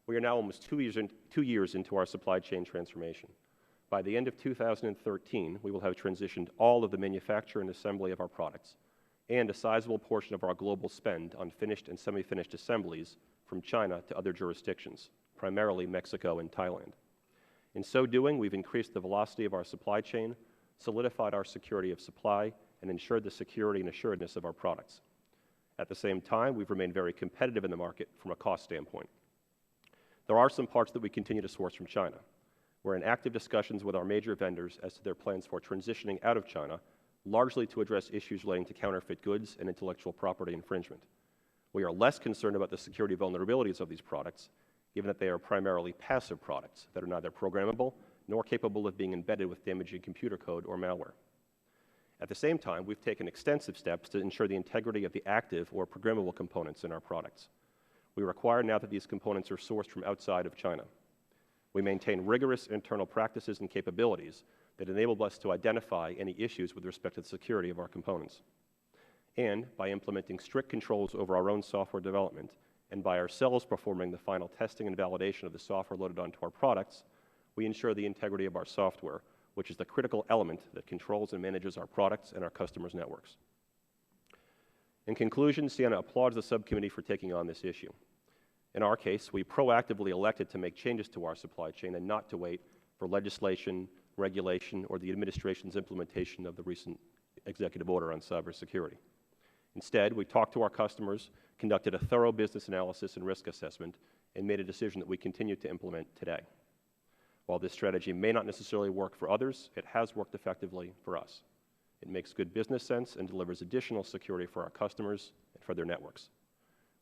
We are now almost 2 years into our supply chain transformation. By the end of 2013, we will have transitioned all of the manufacture and assembly of our products and a sizable portion of our global spend on finished and semi-finished assemblies from China to other jurisdictions, primarily Mexico and Thailand. In so doing, we've increased the velocity of our supply chain, solidified our security of supply, and ensured the security and assuredness of our products. At the same time, we've remained very competitive in the market from a cost standpoint. There are some parts that we continue to source from China. We're in active discussions with our major vendors as to their plans for transitioning out of China, largely to address issues relating to counterfeit goods and intellectual property infringement. We are less concerned about the security vulnerabilities of these products, given that they are primarily passive products that are neither programmable nor capable of being embedded with damaging computer code or malware. At the same time, we've taken extensive steps to ensure the integrity of the active or programmable components in our products. We require now that these components are sourced from outside of China. We maintain rigorous internal practices and capabilities that enable us to identify any issues with respect to the security of our components. And by implementing strict controls over our own software development, and by ourselves performing the final testing and validation of the software loaded onto our products, we ensure the integrity of our software, which is the critical element that controls and manages our products and our customers' networks. In conclusion, Ciena applauds the subcommittee for taking on this issue. In our case, we proactively elected to make changes to our supply chain and not to wait for legislation, regulation, or the administration's implementation of the recent executive order on cybersecurity. Instead, we talked to our customers, conducted a thorough business analysis and risk assessment, and made a decision that we continue to implement today. While this strategy may not necessarily work for others, it has worked effectively for us. It makes good business sense and delivers additional security for our customers and for their networks.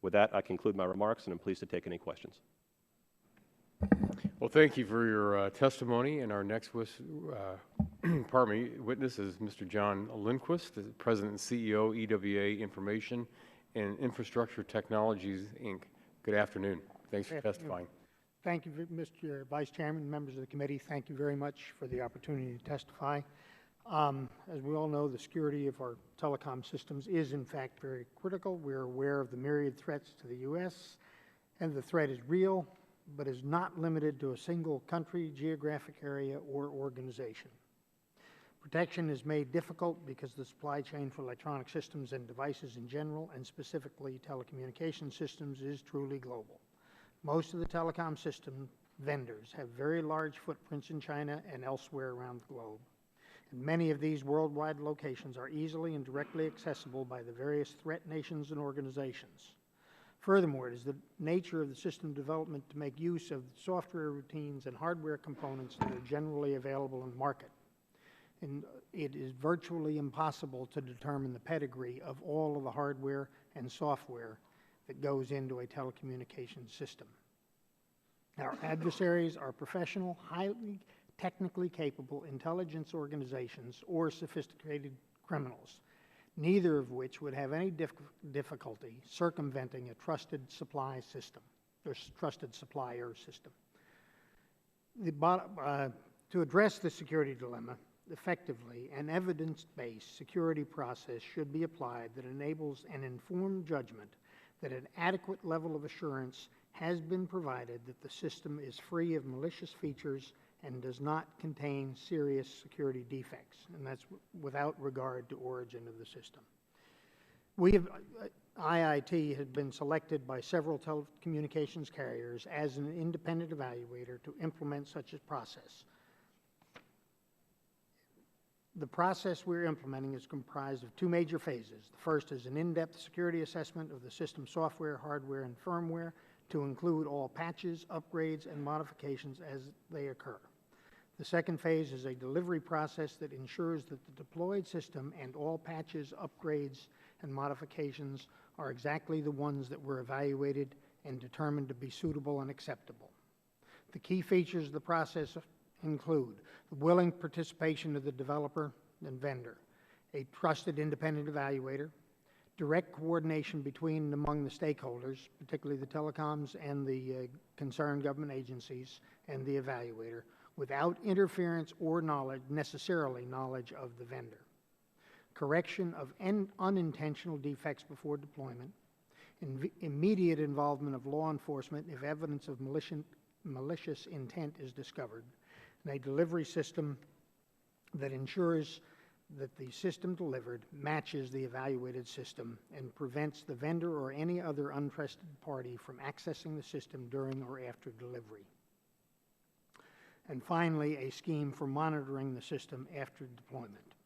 With that, I conclude my remarks, and I'm pleased to take any questions. Well, thank you for your testimony. And our next witness is Mr. John Lindquist, the President and CEO, EWA Information and Infrastructure Technologies, Inc. Good afternoon. Thanks for Good afternoon. testifying. Thank you, Mr. Vice Chairman, members of the committee. Thank you very much for the opportunity to testify. As we all know, the security of our telecom systems is, in fact, very critical. We're aware of the myriad threats to the U.S., and the threat is real, but is not limited to a single country, geographic area, or organization. Protection is made difficult because the supply chain for electronic systems and devices in general, and specifically telecommunication systems, is truly global. Most of the telecom system vendors have very large footprints in China and elsewhere around the globe. And many of these worldwide locations are easily and directly accessible by the various threat nations and organizations. Furthermore, it is the nature of the system development to make use of software routines and hardware components that are generally available in the market. And it is virtually impossible to determine the pedigree of all of the hardware and software that goes into a telecommunications system. Our adversaries are professional, highly technically capable intelligence organizations or sophisticated criminals, neither of which would have any difficulty circumventing a trusted supply system, or trusted supplier system. To address the security dilemma effectively, an evidence-based security process should be applied that enables an informed judgment that an adequate level of assurance has been provided that the system is free of malicious features and does not contain serious security defects, and that's without regard to origin of the system. IIT has been selected by several telecommunications carriers as an independent evaluator to implement such a process. The process we're implementing is comprised of two major phases. The first is an in-depth security assessment of the system software, hardware, and firmware to include all patches, upgrades, and modifications as they occur. The second phase is a delivery process that ensures that the deployed system and all patches, upgrades, and modifications are exactly the ones that were evaluated and determined to be suitable and acceptable. The key features of the process include the willing participation of the developer and vendor, a trusted independent evaluator, direct coordination between and among the stakeholders, particularly the telecoms and the concerned government agencies and the evaluator, without interference or necessarily knowledge of the vendor. Correction of unintentional defects before deployment, immediate involvement of law enforcement if evidence of malicious intent is discovered, and a delivery system that ensures that the system delivered matches the evaluated system and prevents the vendor or any other untrusted party from accessing the system during or after delivery. And finally, a scheme for monitoring the system after deployment.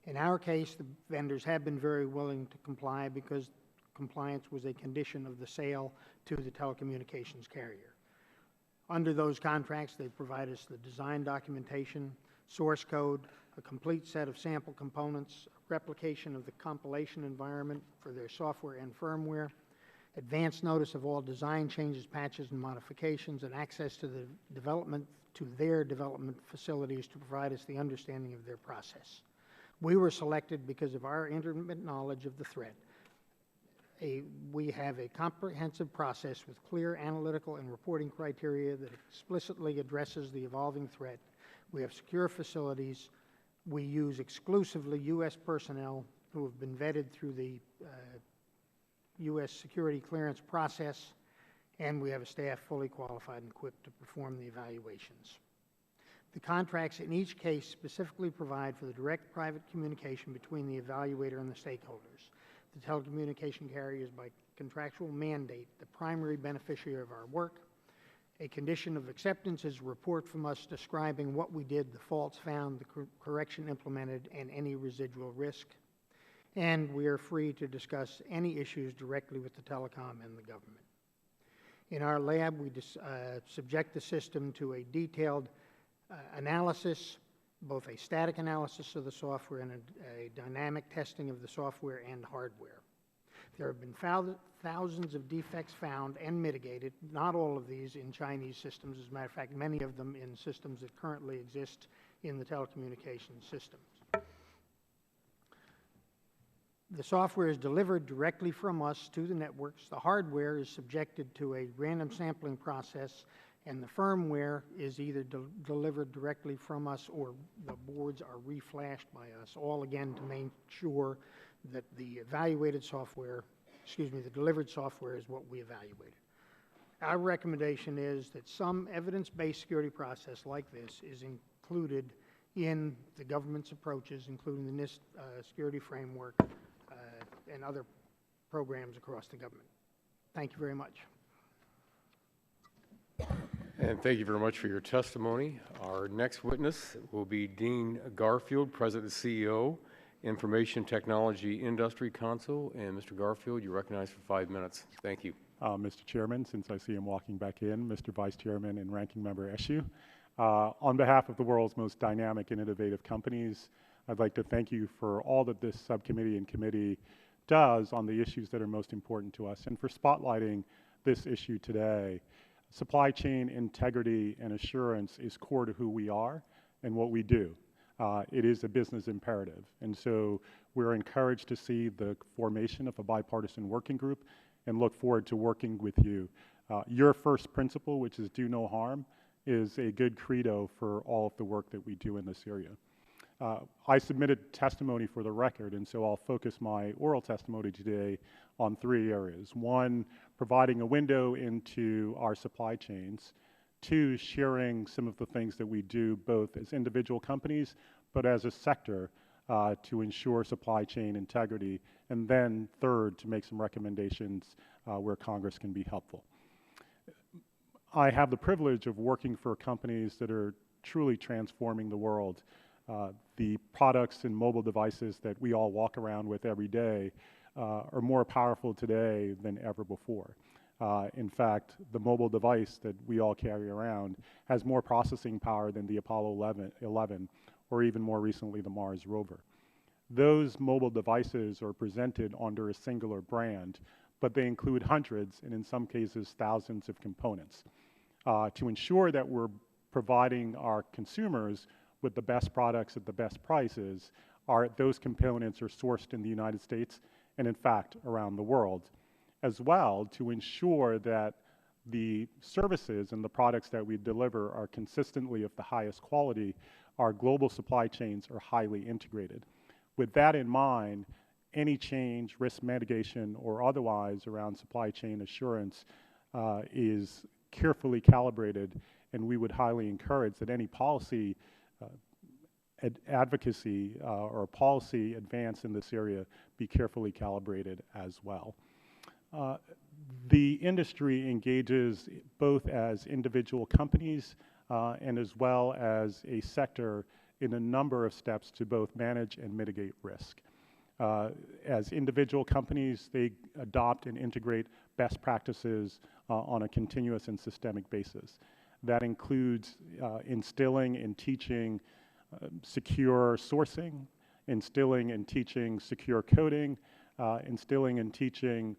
In our case, the vendors have been very willing to comply because compliance was a condition of the sale to the telecommunications carrier. Under those contracts, they provide us the design documentation, source code, a complete set of sample components, replication of the compilation environment for their software and firmware, advance notice of all design changes, patches, and modifications, and access to their development facilities to provide us the understanding of their process. We were selected because of our intimate knowledge of the threat. We have a comprehensive process with clear analytical and reporting criteria that explicitly addresses the evolving threat. We have secure facilities. We use exclusively U.S. personnel who have been vetted through the U.S. security clearance process, and we have a staff fully qualified and equipped to perform the evaluations. The contracts in each case specifically provide for the direct private communication between the evaluator and the stakeholders. The telecommunication carrier is by contractual mandate the primary beneficiary of our work. A condition of acceptance is a report from us describing what we did, the faults found, the correction implemented, and any residual risk. And we are free to discuss any issues directly with the telecom and the government. In our lab, we subject the system to a detailed analysis, both a static analysis of the software and a dynamic testing of the software and hardware. There have been thousands of defects found and mitigated, not all of these in Chinese systems. As a matter of fact, many of them in systems that currently exist in the telecommunications systems. The software is delivered directly from us to the networks. The hardware is subjected to a random sampling process, and the firmware is either delivered directly from us or the boards are reflashed by us, all again to make sure that the evaluated software, the delivered software is what we evaluated. Our recommendation is that some evidence-based security process like this is included in the government's approaches, including the NIST security framework and other programs across the government. Thank you very much. And thank you very much for your testimony. Our next witness will be Dean Garfield, President and CEO, Information Technology Industry Council. And Mr. Garfield, you're recognized for 5 minutes. Thank you. Mr. Chairman, since I see him walking back in, Mr. Vice Chairman and Ranking Member Eshoo, on behalf of the world's most dynamic and innovative companies, I'd like to thank you for all that this subcommittee and committee does on the issues that are most important to us, and for spotlighting this issue today. Supply chain integrity and assurance is core to who we are and what we do. It is a business imperative, and so we're encouraged to see the formation of a bipartisan working group and look forward to working with you. Your first principle, which is do no harm, is a good credo for all of the work that we do in this area. I submitted testimony for the record, and so I'll focus my oral testimony today on 3 areas. 1, providing a window into our supply chains. 2, sharing some of the things that we do both as individual companies, but as a sector to ensure supply chain integrity. And then 3rd, to make some recommendations where Congress can be helpful. I have the privilege of working for companies that are truly transforming the world. The products and mobile devices that we all walk around with every day are more powerful today than ever before. In fact, the mobile device that we all carry around has more processing power than the Apollo 11 or even more recently the Mars rover. Those mobile devices are presented under a singular brand, but they include hundreds and in some cases thousands of components. To ensure that we're providing our consumers with the best products at the best prices, those components are sourced in the United States and in fact around the world. As well, to ensure that the services and the products that we deliver are consistently of the highest quality, our global supply chains are highly integrated. With that in mind, any change, risk mitigation, or otherwise around supply chain assurance is carefully calibrated, and we would highly encourage that any policy advocacy or policy advance in this area be carefully calibrated as well. The industry engages both as individual companies and as well as a sector in a number of steps to both manage and mitigate risk. As individual companies, they adopt and integrate best practices on a continuous and systemic basis. That includes instilling and teaching secure sourcing, instilling and teaching secure coding, instilling and teaching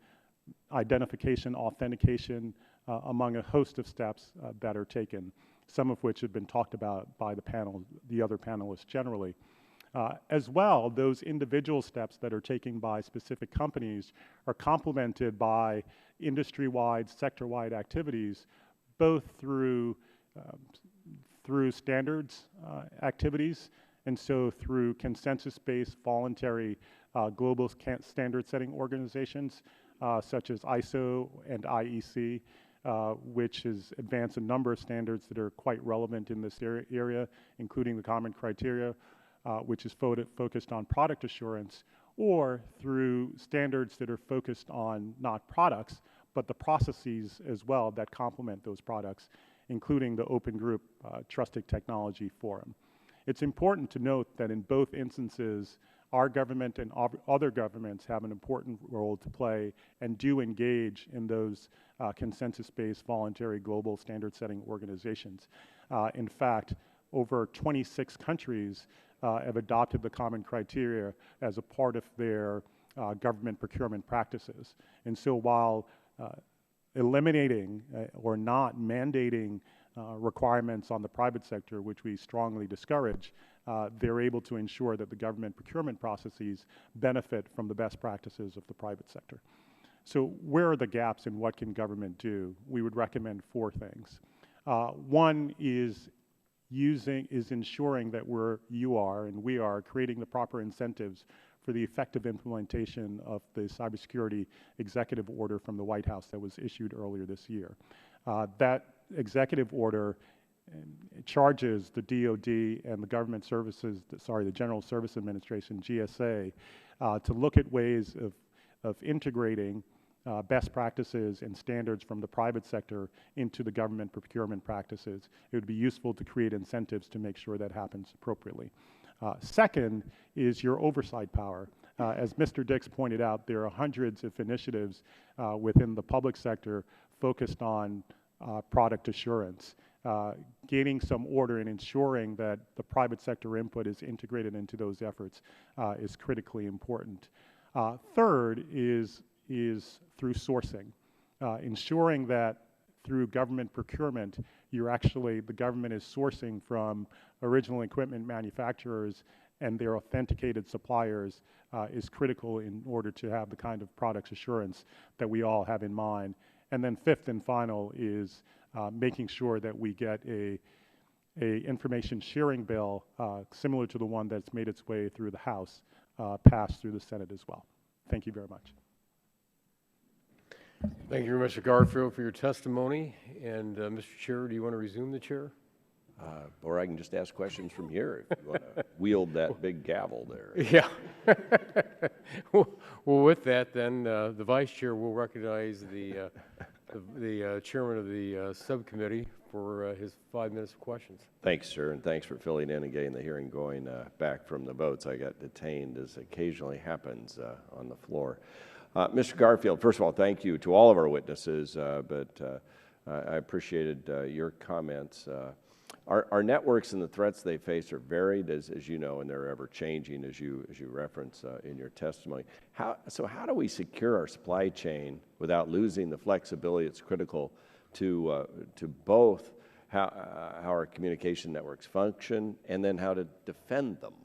identification, authentication, among a host of steps that are taken, some of which have been talked about by the other panelists generally. As well, those individual steps that are taken by specific companies are complemented by industry-wide, sector-wide activities, both through standards activities, and so through consensus-based voluntary global standard-setting organizations such as ISO and IEC, which has advanced a number of standards that are quite relevant in this area, including the Common Criteria, which is focused on product assurance, or through standards that are focused on not products, but the processes as well that complement those products, including the Open Group Trusted Technology Forum. It's important to note that in both instances, our government and other governments have an important role to play and do engage in those consensus-based voluntary global standard-setting organizations. In fact, over 26 countries have adopted the Common Criteria as a part of their government procurement practices. And so while eliminating or not mandating requirements on the private sector, which we strongly discourage, they're able to ensure that the government procurement processes benefit from the best practices of the private sector. So where are the gaps and what can government do? We would recommend 4 things. One is ensuring that you are and we are creating the proper incentives for the effective implementation of the cybersecurity executive order from the White House that was issued earlier this year. That executive order charges the DoD and the government services, the General Service Administration, GSA, to look at ways of integrating best practices and standards from the private sector into the government procurement practices. It would be useful to create incentives to make sure that happens appropriately. Second is your oversight power. As Mr. Dix pointed out, there are hundreds of initiatives within the public sector focused on product assurance. Gaining some order and ensuring that the private sector input is integrated into those efforts is critically important. Third is through sourcing, ensuring that through government procurement, the government is sourcing from original equipment manufacturers and their authenticated suppliers is critical in order to have the kind of products assurance that we all have in mind. And then fifth and final is making sure that we get a information sharing bill similar to the one that's made its way through the House, passed through the Senate as well. Thank you very much. Thank you very much, Mr. Garfield, for your testimony. And Mr. Chair, do you want to resume the chair? Or I can just ask questions from here if you want to wield that big gavel there. Yeah. Well, with that, then, the vice chair will recognize the chairman of the subcommittee for his 5 minutes of questions. Thanks, sir, and thanks for filling in and getting the hearing going back from the votes. I got detained, as occasionally happens on the floor. Mr. Garfield, first of all, thank you to all of our witnesses, but I appreciated your comments. Our networks and the threats they face are varied, as you know, and they're ever changing, as you reference in your testimony. So how do we secure our supply chain without losing the flexibility that's critical to both how our communication networks function and then how to defend them?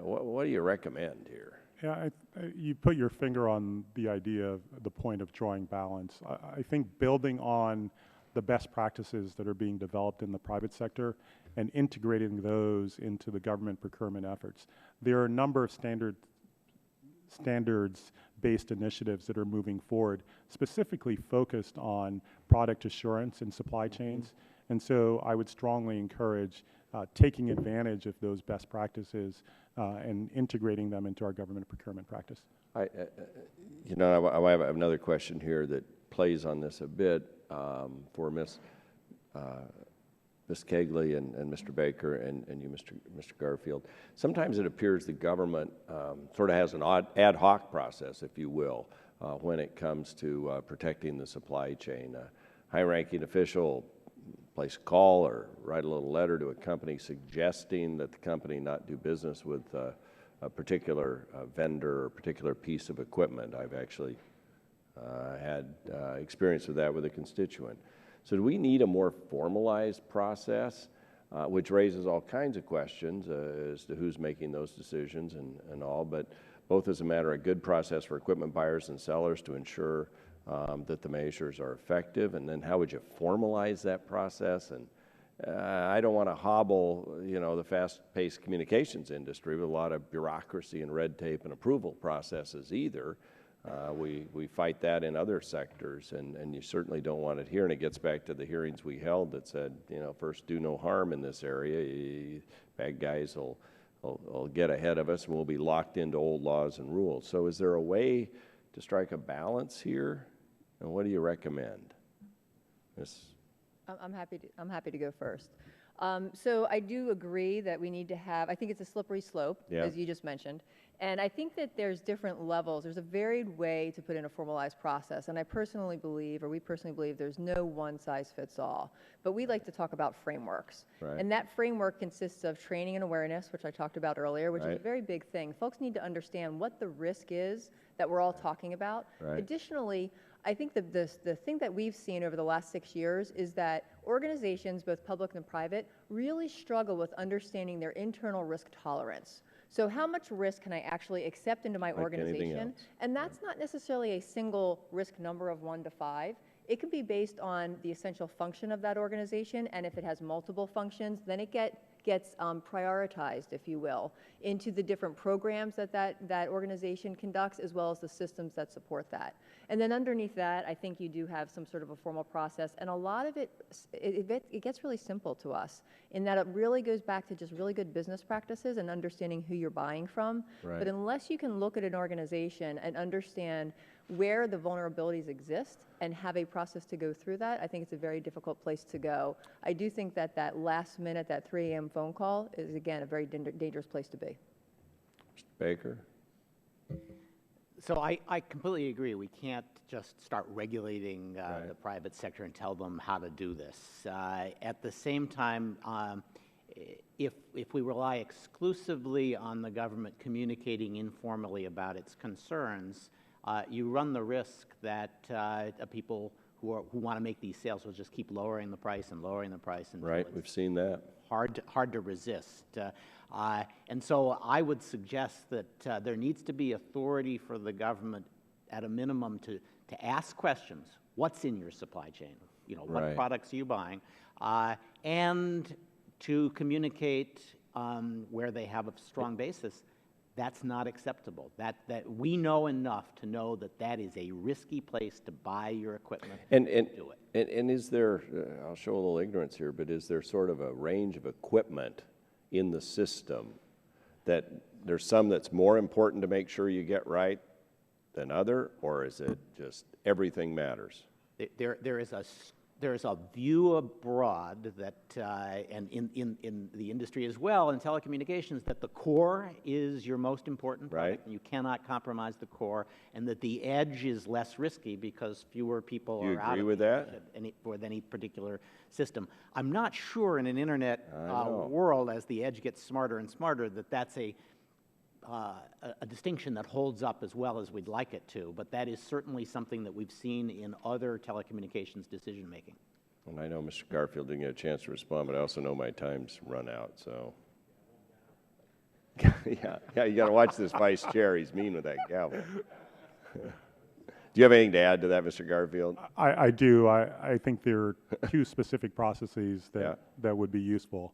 What do you recommend here? Yeah, you put your finger on the idea of the point of drawing balance. I think building on the best practices that are being developed in the private sector and integrating those into the government procurement efforts. There are a number of standards-based initiatives that are moving forward, specifically focused on product assurance and supply chains. And so I would strongly encourage taking advantage of those best practices and integrating them into our government procurement practice. I have another question here that plays on this a bit for Ms. Kegley and Mr. Baker and you, Mr. Garfield. Sometimes it appears the government sort of has an ad hoc process, if you will, when it comes to protecting the supply chain. A high-ranking official place a call or write a little letter to a company suggesting that the company not do business with a particular vendor or particular piece of equipment. I've actually had experience with that with a constituent. So do we need a more formalized process, which raises all kinds of questions as to who's making those decisions and all, but both as a matter of good process for equipment buyers and sellers to ensure that the measures are effective, and then how would you formalize that process? And I don't want to hobble, the fast-paced communications industry with a lot of bureaucracy and red tape and approval processes either. We fight that in other sectors, and you certainly don't want it here. And it gets back to the hearings we held that said, first, do no harm in this area. Bad guys will get ahead of us, and we'll be locked into old laws and rules. So is there a way to strike a balance here? And what do you recommend? Ms. I'm happy to go first. So I do agree that we need to have, I think it's a slippery slope, Yeah. as you just mentioned, And I think that there's different levels. There's a varied way to put in a formalized process. And I personally believe, or we personally believe, there's no one size fits all. But we like to talk about frameworks. Right. And that framework consists of training and awareness, which I talked about earlier, which is Right. a very big thing. Folks need to understand what the risk is that we're all talking about. Right. Additionally, I think the thing that we've seen over the last 6 years is that organizations, both public and private, really struggle with understanding their internal risk tolerance. So how much risk can I actually accept into my Like anything organization? else. And that's not necessarily a single risk number of 1 to 5. It can be based on the essential function of that organization, and if it has multiple functions, then it gets prioritized, if you will, into the different programs that organization conducts, as well as the systems that support that. And then underneath that, I think you do have some sort of a formal process, and a lot of it gets really simple to us, in that it really goes back to just really good business practices and understanding who you're buying from. Right. But unless you can look at an organization and understand where the vulnerabilities exist and have a process to go through that, I think it's a very difficult place to go. I do think that that last minute, that 3 a.m. phone call is, again, a very dangerous place to be. Mr. Baker? So I completely agree. We can't just start regulating the private sector and tell them how to do this. At the same time, if we rely exclusively on the government communicating informally about its concerns, you run the risk that people who want to make these sales will just keep lowering the price and lowering the price. Right, we've seen that. Hard to resist. And so I would suggest that there needs to be authority for the government at a minimum to ask questions. What's in your supply chain? You know, what Right. products are you buying? And to communicate where they have a strong basis. That's not acceptable. That we know enough to know that that is a risky place to buy your equipment And do it. And is there, I'll show a little ignorance here, but is there sort of a range of equipment in the system that there's some that's more important to make sure you get right than other, or is it just everything matters? There is a view abroad that, and in the industry as well, in telecommunications, that the core is your most important product. Right. And you cannot compromise the core, and that the edge is less risky because fewer people Do you are out agree of with the that? edge with any particular system. I'm not sure in an internet know. world, as the edge gets smarter and smarter, that that's a distinction that holds up as well as we'd like it to, but that is certainly something that we've seen in other telecommunications decision-making. And I know Mr. Garfield didn't get a chance to respond, but I also know my time's run out, so. Yeah, you got to watch this vice chair. He's mean with that gavel. Do you have anything to add to that, Mr. Garfield? I do. I think there are two specific processes Yeah. that would be useful.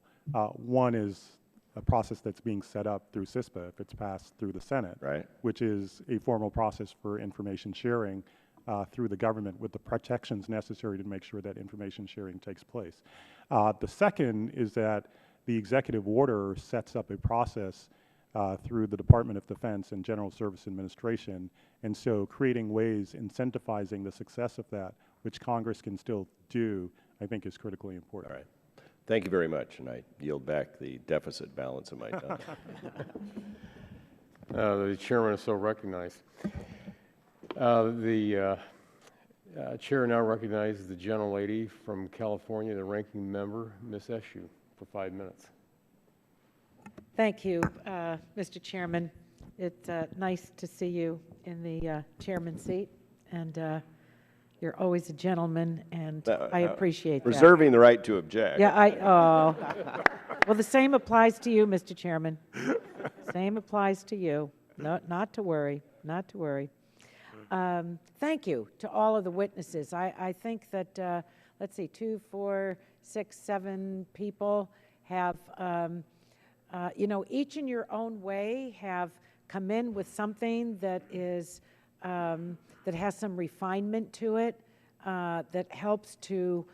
One is a process that's being set up through CISPA if it's passed through the Senate, Right. which is a formal process for information sharing through the government with the protections necessary to make sure that information sharing takes place. The second is that the executive order sets up a process through the Department of Defense and General Service Administration, and so creating ways, incentivizing the success of that, which Congress can still do, I think is critically important. All right. Thank you very much, and I yield back the deficit balance of my time. The chairman is so recognized. The chair now recognizes the gentlelady from California, the ranking member, Ms. Eshoo, for 5 minutes. Thank you, Mr. Chairman. It's nice to see you in the chairman's seat, and you're always a gentleman, and I appreciate that. Reserving the right to object. Yeah, well, the same applies to you, Mr. Chairman. Same applies to you. Not to worry, not to worry. Thank you to all of the witnesses. I think that, let's see, 2, 4, 6, 7 people have, each in your own way have come in with something that is, that has some refinement to it, that helps to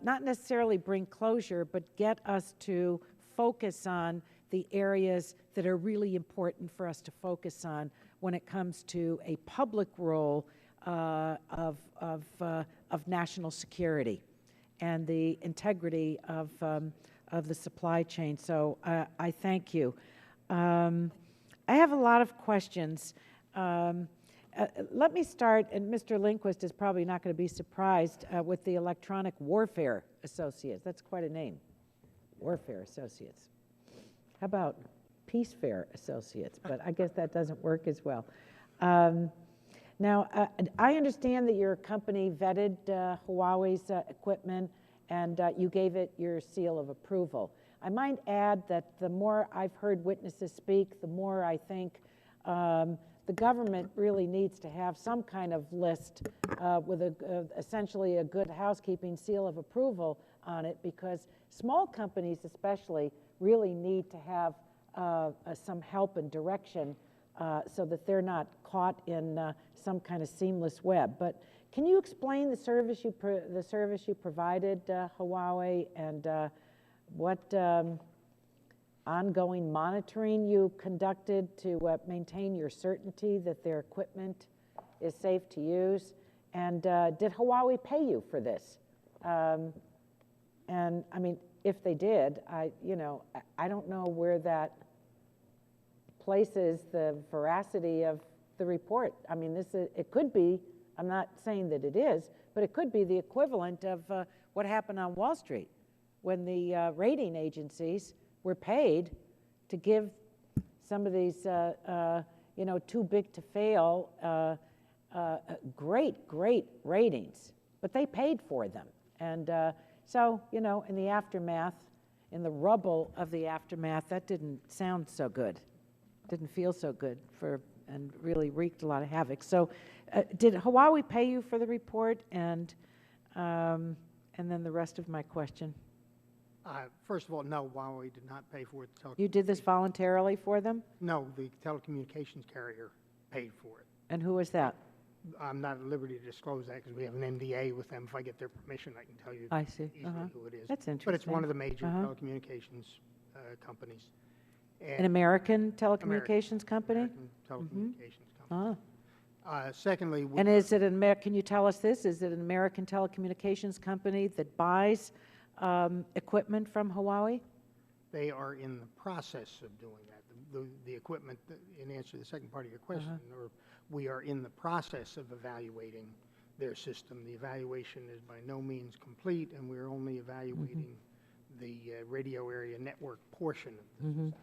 not necessarily bring closure, but get us to focus on the areas that are really important for us to focus on when it comes to a public role of national security and the integrity of the supply chain. So I thank you. I have a lot of questions. Let me start, and Mr. Lindquist is probably not going to be surprised with the Electronic Warfare Associates. That's quite a name, Warfare Associates. How about Peace Fair Associates? But I guess that doesn't work as well. Now, I understand that your company vetted Huawei's equipment and you gave it your seal of approval. I might add that the more I've heard witnesses speak, the more I think the government really needs to have some kind of list with essentially a good housekeeping seal of approval on it, because small companies especially really need to have some help and direction so that they're not caught in some kind of seamless web. But can you explain the service you provided Huawei, and what ongoing monitoring you conducted to maintain your certainty that their equipment is safe to use? And did Huawei pay you for this? And I mean, if they did, I don't know where that places the veracity of the report. I mean, it could be, I'm not saying that it is, but it could be the equivalent of what happened on Wall Street when the rating agencies were paid to give some of these, too big to fail, great ratings, but they paid for them. And so, in the aftermath, in the rubble of the aftermath, that didn't sound so good, didn't feel so good and really wreaked a lot of havoc. So did Huawei pay you for the report? And then the rest of my question. First of all, no, Huawei did not pay for it. You did this voluntarily for them? No, the telecommunications carrier paid for it. And who was that? I'm not at liberty to disclose that because we have an NDA with them. If I get their permission, I can tell you I see. easily who it is. That's interesting. But it's one of the major telecommunications companies. An American telecommunications company? American telecommunications company. Secondly, and is it can you tell us this? Is it an American telecommunications company that buys equipment from Huawei? They are in the process of doing that. The equipment, in answer to the second part of your question, we are in the process of evaluating their system. The evaluation is by no means complete, and we're only evaluating the radio area network portion of the system.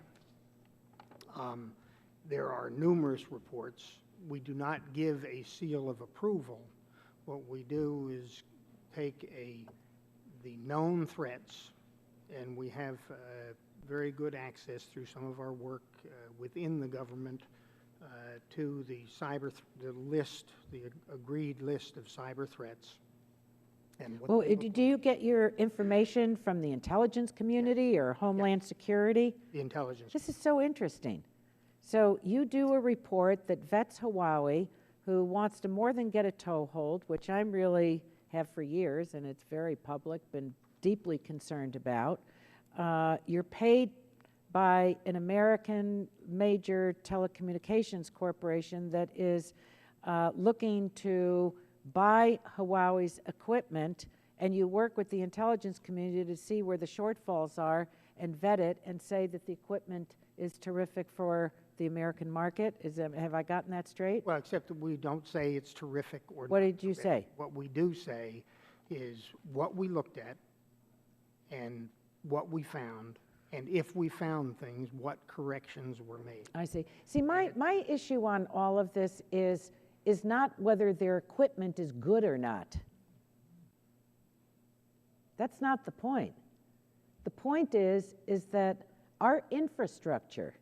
There are numerous reports. We do not give a seal of approval. What we do is take the known threats, and we have very good access through some of our work within the government to the agreed list of cyber threats. And well, do you get your information from the intelligence community or Homeland Security? The intelligence. This is so interesting. So you do a report that vets Huawei, who wants to more than get a toehold, which I'm really have for years, and it's very public, been deeply concerned about. You're paid by an American major telecommunications corporation that is looking to buy Huawei's equipment, and you work with the intelligence community to see where the shortfalls are and vet it and say that the equipment is terrific for the American market. Have I gotten that straight? Well, except that we don't say it's terrific or what did you say? What we do say is what we looked at and what we found, and if we found things, what corrections were made. I see. See, my issue on all of this is not whether their equipment is good or not. That's not the point. The point is that our infrastructure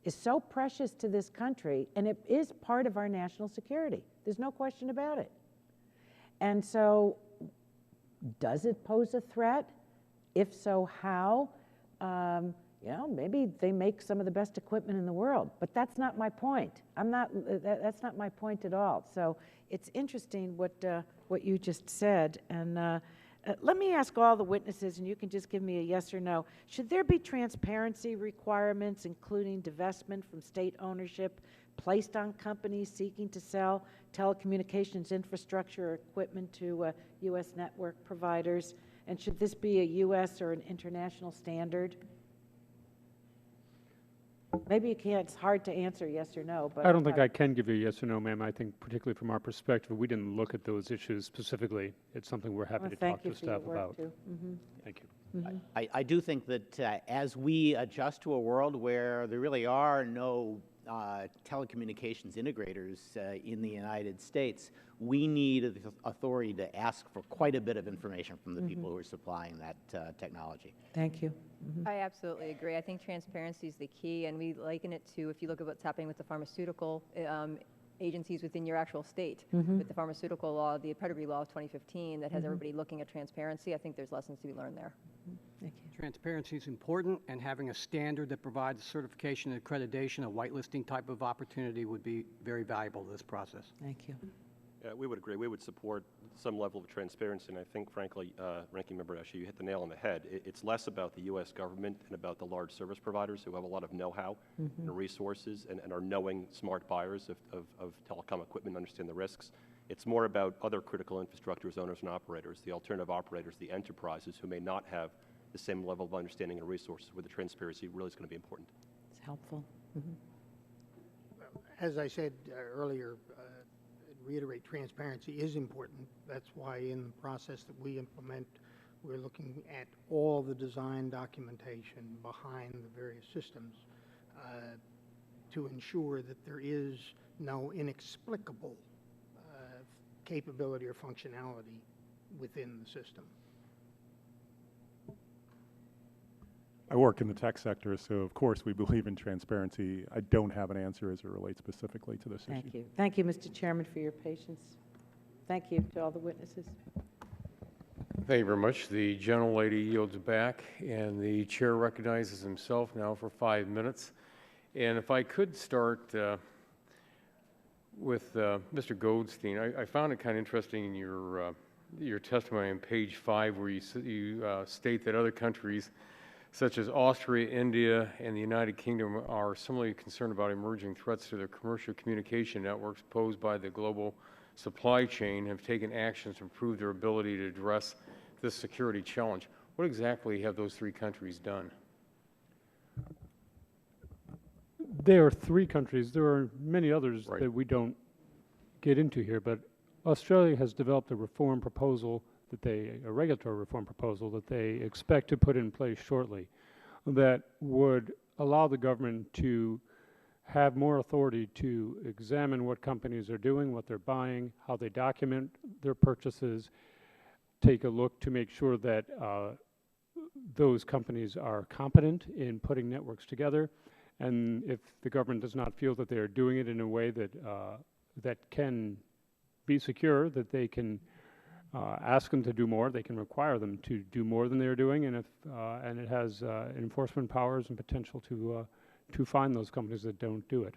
is so precious to this country, and it is part of our national security. There's no question about it. And so, does it pose a threat? If so, how? Maybe they make some of the best equipment in the world, but that's not my point. That's not my point at all. So it's interesting what you just said. And let me ask all the witnesses, and you can just give me a yes or no. Should there be transparency requirements, including divestment from state ownership, placed on companies seeking to sell telecommunications infrastructure or equipment to U.S. network providers? And should this be a U.S. or an international standard? Maybe you can't, it's hard to answer yes or no, but. I don't think I can give you a yes or no, ma'am. I think particularly from our perspective, we didn't look at those issues specifically. It's something we're happy Well, to thank talk you to for your staff work, about. too. Thank you. I do think that as we adjust to a world where there really are no telecommunications integrators in the United States, we need the authority to ask for quite a bit of information from the people who are supplying that technology. Thank you. I absolutely agree. I think transparency is the key, and we liken it to, if you look at what's happening with the pharmaceutical agencies within your actual state, with the pharmaceutical law, the pedigree law of 2015 that has everybody looking at transparency. I think there's lessons to be learned there. Thank you. Transparency is important, and having a standard that provides certification and accreditation, a whitelisting type of opportunity would be very valuable to this process. Thank you. We would agree. We would support some level of transparency, and I think, frankly, Ranking Member Escher, you hit the nail on the head. It's less about the U.S. government and about the large service providers who have a lot of know-how and resources and are knowing smart buyers of telecom equipment, understand the risks. It's more about other critical infrastructures, owners and operators, the alternative operators, the enterprises who may not have the same level of understanding and resources, where the transparency really is going to be important. It's helpful. As I said earlier, reiterate, transparency is important. That's why in the process that we implement, we're looking at all the design documentation behind the various systems to ensure that there is no inexplicable capability or functionality within the system. I work in the tech sector, so of course we believe in transparency. I don't have an answer as it relates specifically to this issue. Thank you. Thank you, Mr. Chairman, for your patience. Thank you to all the witnesses. Thank you very much. The gentlelady yields back, and the chair recognizes himself now for 5 minutes. And if I could start with Mr. Goldstein, I found it kind of interesting in your testimony on page 5, where you state that other countries such as Austria, India, and the United Kingdom are similarly concerned about emerging threats to their commercial communication networks posed by the global supply chain, have taken actions to improve their ability to address this security challenge. What exactly have those 3 countries done? There are 3 countries. There are many others that we don't get into here, but Australia has developed a reform proposal a regulatory reform proposal that they expect to put in place shortly that would allow the government to have more authority to examine what companies are doing, what they're buying, how they document their purchases, take a look to make sure that those companies are competent in putting networks together, and if the government does not feel that they are doing it in a way that that can be secure, that they can ask them to do more. They can require them to do more than they're doing, and if and it has enforcement powers and potential to find those companies that don't do it.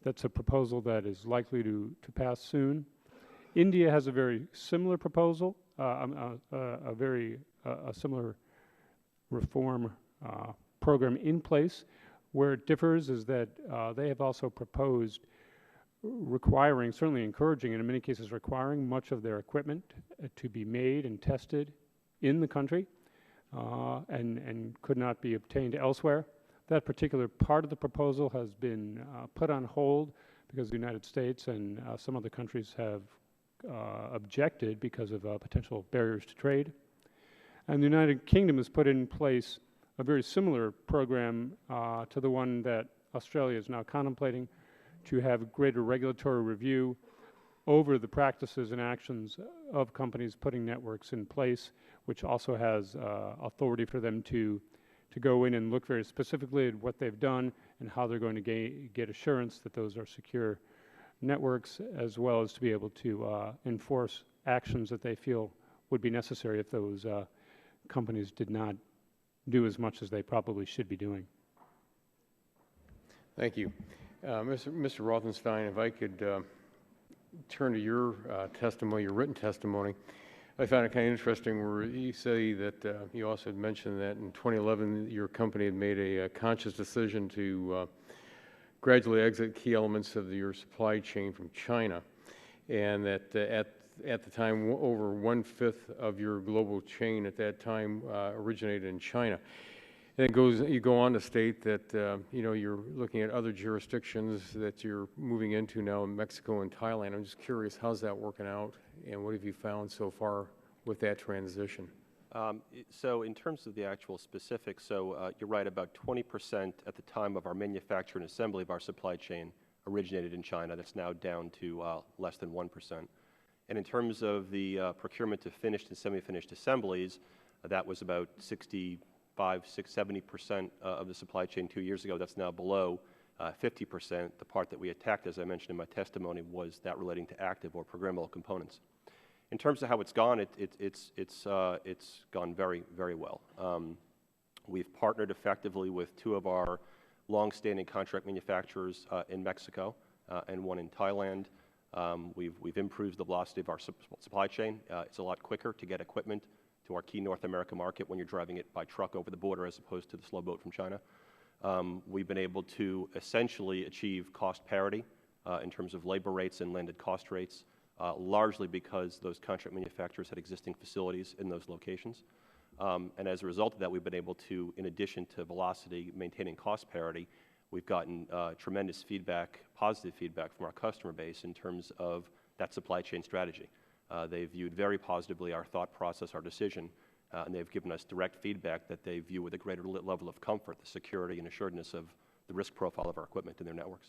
That's a proposal that is likely to pass soon. India has a very similar proposal, a similar reform program in place. Where it differs is that they have also proposed requiring, certainly encouraging, and in many cases requiring much of their equipment to be made and tested in the country and could not be obtained elsewhere. That particular part of the proposal has been put on hold because the United States and some other countries have objected because of potential barriers to trade. And the United Kingdom has put in place a very similar program to the one that Australia is now contemplating, to have greater regulatory review over the practices and actions of companies putting networks in place, which also has authority for them to go in and look very specifically at what they've done and how they're going to get assurance that those are secure networks, as well as to be able to enforce actions that they feel would be necessary if those companies did not do as much as they probably should be doing. Thank you. Mr. Rothenstein, if I could turn to your testimony, your written testimony. I found it kind of interesting where you say that you also had mentioned that in 2011 your company had made a conscious decision to gradually exit key elements of your supply chain from China, and that at the time over 1/5 of your global chain at that time originated in China. And it goes, you go on to state that, you know, you're looking at other jurisdictions that you're moving into now in Mexico and Thailand. I'm just curious, how's that working out, and what have you found so far with that transition? So in terms of the actual specifics, so you're right, about 20% at the time of our manufacture and assembly of our supply chain originated in China. That's now down to less than 1%. And in terms of the procurement of finished and semi-finished assemblies, that was about 70% of the supply chain 2 years ago. That's now below 50%. The part that we attacked, as I mentioned in my testimony, was that relating to active or programmable components. In terms of how it's gone, it's gone very, very well. We've partnered effectively with two of our long-standing contract manufacturers in Mexico and one in Thailand. We've improved the velocity of our supply chain. It's a lot quicker to get equipment to our key North America market when you're driving it by truck over the border as opposed to the slow boat from China. We've been able to essentially achieve cost parity in terms of labor rates and landed cost rates, largely because those contract manufacturers had existing facilities in those locations. And as a result of that, we've been able to, in addition to velocity, maintaining cost parity, we've gotten tremendous feedback, positive feedback from our customer base in terms of that supply chain strategy. They viewed very positively our thought process, our decision, and they've given us direct feedback that they view with a greater level of comfort the security and assuredness of the risk profile of our equipment in their networks.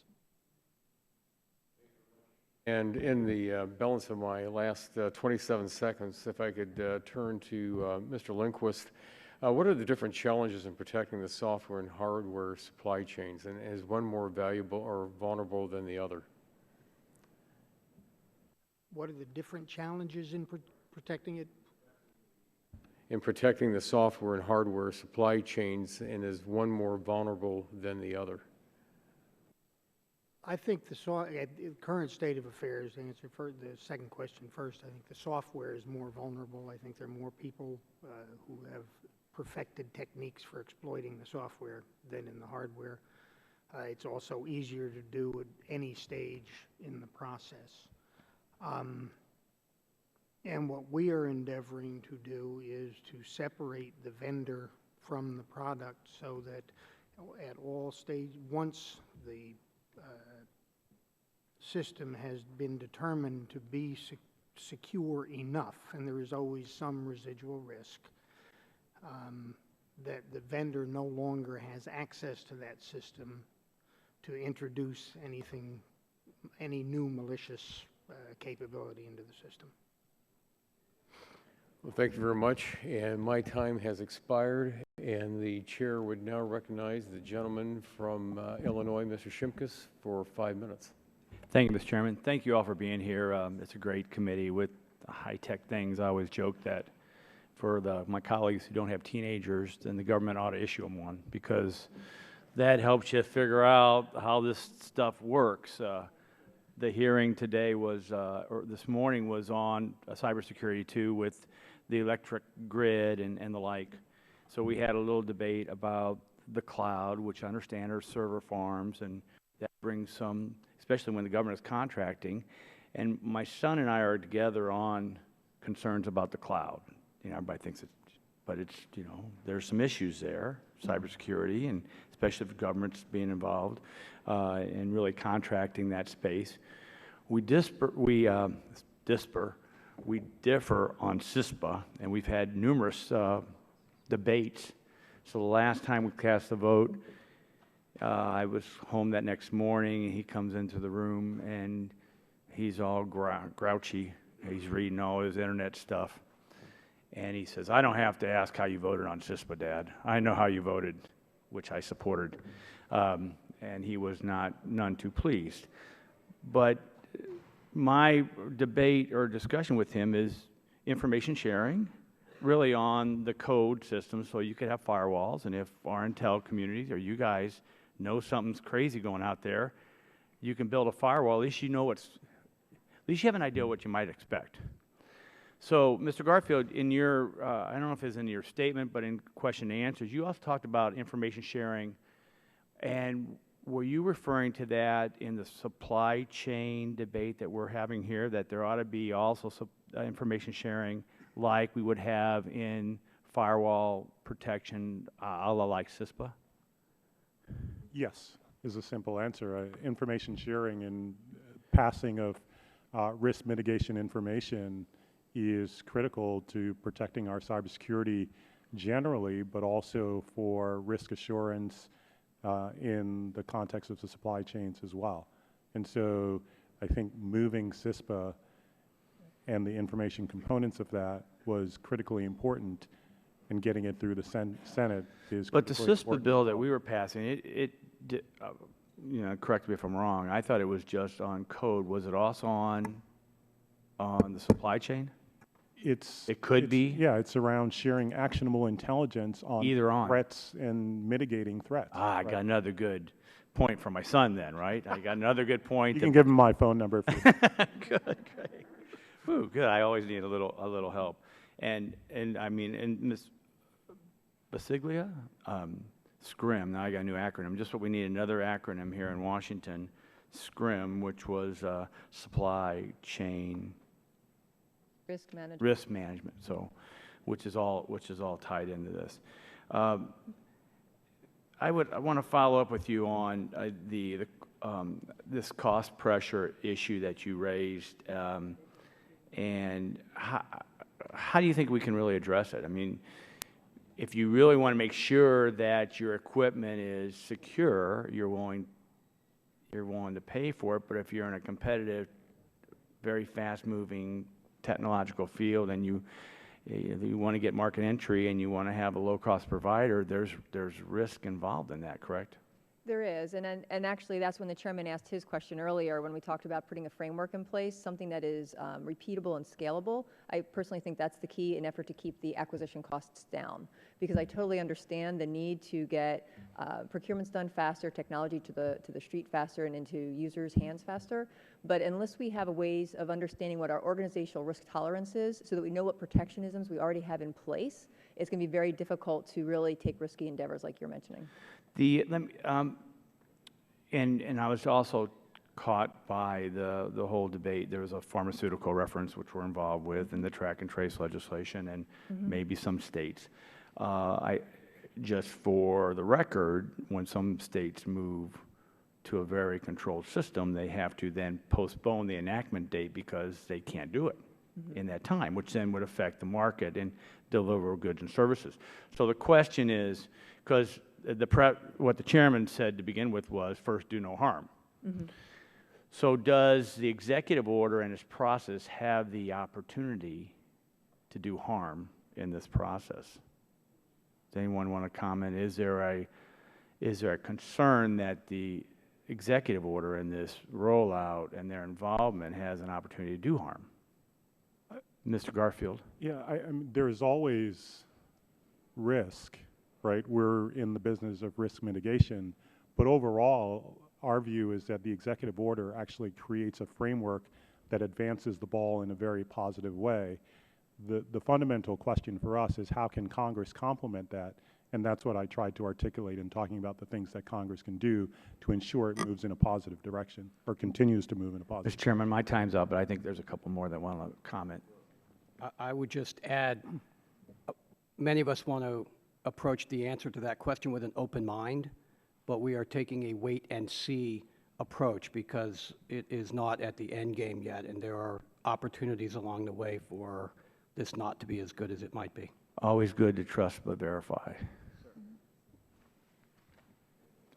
And in the balance of my last 27 seconds, if I could turn to Mr. Lindquist, what are the different challenges in protecting the software and hardware supply chains, and is one more valuable or vulnerable than the other? What are the different challenges in protecting it? In protecting the software and hardware supply chains, and is one more vulnerable than the other? I think at the current state of affairs, to answer the second question first, I think the software is more vulnerable. I think there are more people who have perfected techniques for exploiting the software than in the hardware. It's also easier to do at any stage in the process. And what we are endeavoring to do is to separate the vendor from the product so that at all stages, once the system has been determined to be secure enough, and there is always some residual risk, that the vendor no longer has access to that system to introduce any new malicious capability into the system. Well, thank you very much, and my time has expired, and the chair would now recognize the gentleman from Illinois, Mr. Shimkus, for 5 minutes. Thank you, Mr. Chairman. Thank you all for being here. It's a great committee with high-tech things. I always joke that for my colleagues who don't have teenagers, then the government ought to issue them one, because that helps you figure out how this stuff works. The hearing today was, or this morning was on cybersecurity too, with the electric grid and the like. So we had a little debate about the cloud, which I understand are server farms, and that brings some, especially when the government is contracting. And my son and I are together on concerns about the cloud. You know, everybody thinks but it's, you know, there's some issues there, cybersecurity, and especially if the government's being involved in really contracting that space. We differ on CISPA, and we've had numerous debates. So the last time we cast the vote, I was home that next morning, and he comes into the room, and he's all grouchy. He's reading all his internet stuff. And he says, I don't have to ask how you voted on CISPA, Dad. I know how you voted, which I supported. And he was none too pleased. But my debate or discussion with him is information sharing, really on the code system, so you could have firewalls. And if our intel communities or you guys know something's crazy going out there, you can build a firewall. At least you know at least you have an idea what you might expect. So, Mr. Garfield, in your, I don't know if it's in your statement, but in question and answers, you also talked about information sharing. And were you referring to that in the supply chain debate that we're having here, that there ought to be also information sharing like we would have in firewall protection a la like CISPA? Yes, is a simple answer. Information sharing and passing of risk mitigation information is critical to protecting our cybersecurity generally, but also for risk assurance in the context of the supply chains as well. And so I think moving CISPA and the information components of that was critically important, and getting it through the Senate is But the critically CISPA important bill as that well. we were passing, you know, correct me if I'm wrong, I thought it was just on code. Was it also on the supply chain? It could be? Yeah, it's around sharing actionable intelligence on Either on. threats and mitigating threats. Ah, I got another good point for my son then, right? I got another good point. You can give him my phone number. Good, great. Whew, good. I always need a little help. And I mean, and Ms. Basiglia, SCRIM. Now I got a new acronym. Just what we need, another acronym here in Washington, SCRIM, which was supply chain Risk management. risk management. So, which is all tied into this. I want to follow up with you on this cost pressure issue that you raised, and how do you think we can really address it? I mean, if you really want to make sure that your equipment is secure, you're willing to pay for it. But if you're in a competitive, very fast-moving technological field, and you want to get market entry and you want to have a low-cost provider, there's risk involved in that, correct? There is, and actually that's when the chairman asked his question earlier when we talked about putting a framework in place, something that is repeatable and scalable. I personally think that's the key in effort to keep the acquisition costs down, because I totally understand the need to get procurements done faster, technology to the street faster and into users' hands faster. But unless we have ways of understanding what our organizational risk tolerance is, so that we know what protectionisms we already have in place, it's going to be very difficult to really take risky endeavors like you're mentioning. And I was also caught by the whole debate. There was a pharmaceutical reference which we're involved with in the track and trace legislation, and maybe some states. Just for the record, when some states move to a very controlled system, they have to then postpone the enactment date because they can't do it in that time, which then would affect the market and deliver goods and services. So the question is, because what the chairman said to begin with was, first, do no harm. So does the executive order and its process have the opportunity to do harm in this process? Does anyone want to comment? Is there a concern that the executive order and this rollout and their involvement has an opportunity to do harm? Mr. Garfield? Yeah, I mean, there is always risk, right? We're in the business of risk mitigation, but overall, our view is that the executive order actually creates a framework that advances the ball in a very positive way. The fundamental question for us is, how can Congress complement that? And that's what I tried to articulate in talking about the things that Congress can do to ensure it moves in a positive direction, or continues to move in a positive Mr. Chairman, my time's up, but I think there's a couple more that want to comment. I would just add, many of us want to approach the answer to that question with an open mind, but we are taking a wait-and-see approach because it is not at the end game yet, and there are opportunities along the way for this not to be as good as it might be. Always good to trust but verify.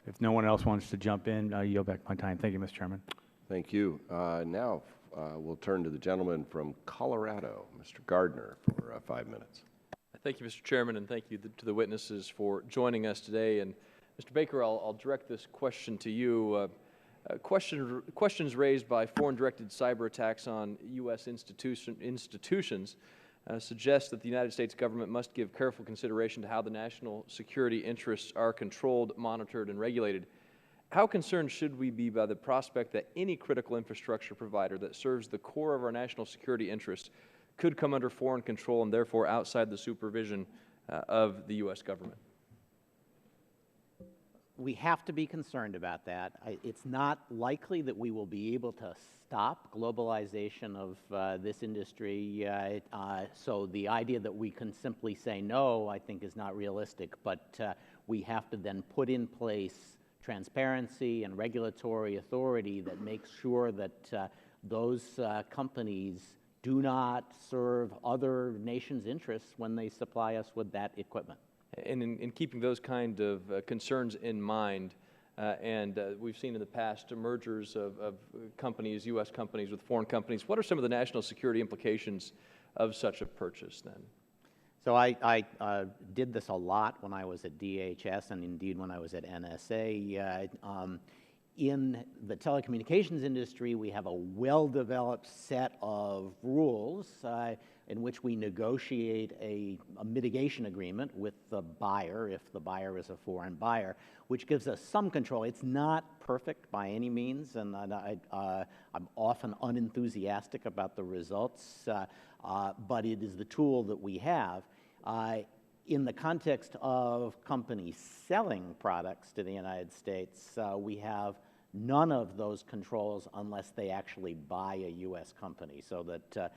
If no one else wants to jump in, I yield back my time. Thank you, Mr. Chairman. Thank you. Now we'll turn to the gentleman from Colorado, Mr. Gardner, for 5 minutes. Thank you, Mr. Chairman, and thank you to the witnesses for joining us today. And Mr. Baker, I'll direct this question to you. Questions raised by foreign-directed cyber attacks on U.S. institutions suggest that the United States government must give careful consideration to how the national security interests are controlled, monitored, and regulated. How concerned should we be by the prospect that any critical infrastructure provider that serves the core of our national security interests could come under foreign control and therefore outside the supervision of the U.S. government? we have to be concerned about that. It's not likely that we will be able to stop globalization of this industry. So the idea that we can simply say no, I think, is not realistic. But we have to then put in place transparency and regulatory authority that makes sure that those companies do not serve other nations' interests when they supply us with that equipment. And in keeping those kind of concerns in mind, and we've seen in the past mergers of companies, U.S. companies with foreign companies, what are some of the national security implications of such a purchase then? So I did this a lot when I was at DHS and indeed when I was at NSA. In the telecommunications industry, we have a well-developed set of rules in which we negotiate a mitigation agreement with the buyer, if the buyer is a foreign buyer, which gives us some control. It's not perfect by any means, and I'm often unenthusiastic about the results, but it is the tool that we have. In the context of companies selling products to the United States, we have none of those controls unless they actually buy a U.S. company, so that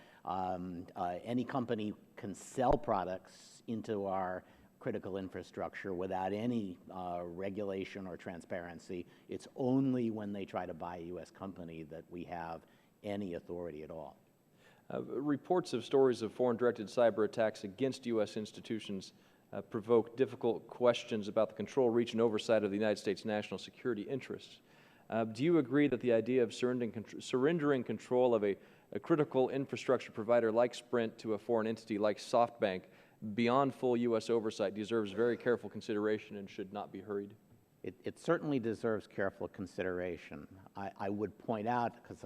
any company can sell products into our critical infrastructure without any regulation or transparency. It's only when they try to buy a U.S. company that we have any authority at all. Reports of stories of foreign-directed cyber attacks against U.S. institutions provoke difficult questions about the control, reach, and oversight of the United States' national security interests. Do you agree that the idea of surrendering control of a critical infrastructure provider like Sprint to a foreign entity like SoftBank beyond full U.S. oversight deserves very careful consideration and should not be hurried? It certainly deserves careful consideration. I would point out, because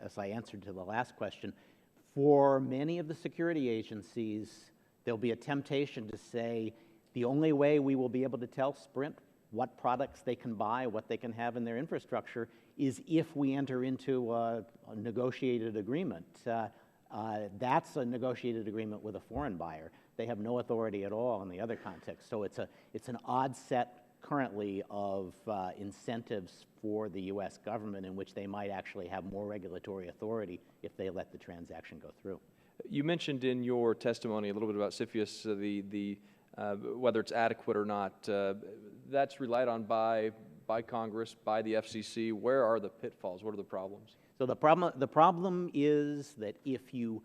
as I answered to the last question, for many of the security agencies, there'll be a temptation to say the only way we will be able to tell Sprint what products they can buy, what they can have in their infrastructure, is if we enter into a negotiated agreement. That's a negotiated agreement with a foreign buyer. They have no authority at all in the other context. So it's an odd set currently of incentives for the U.S. government in which they might actually have more regulatory authority if they let the transaction go through. You mentioned in your testimony a little bit about CFIUS, whether it's adequate or not. That's relied on by Congress, by the FCC. Where are the pitfalls? What are the problems? So the problem is that if you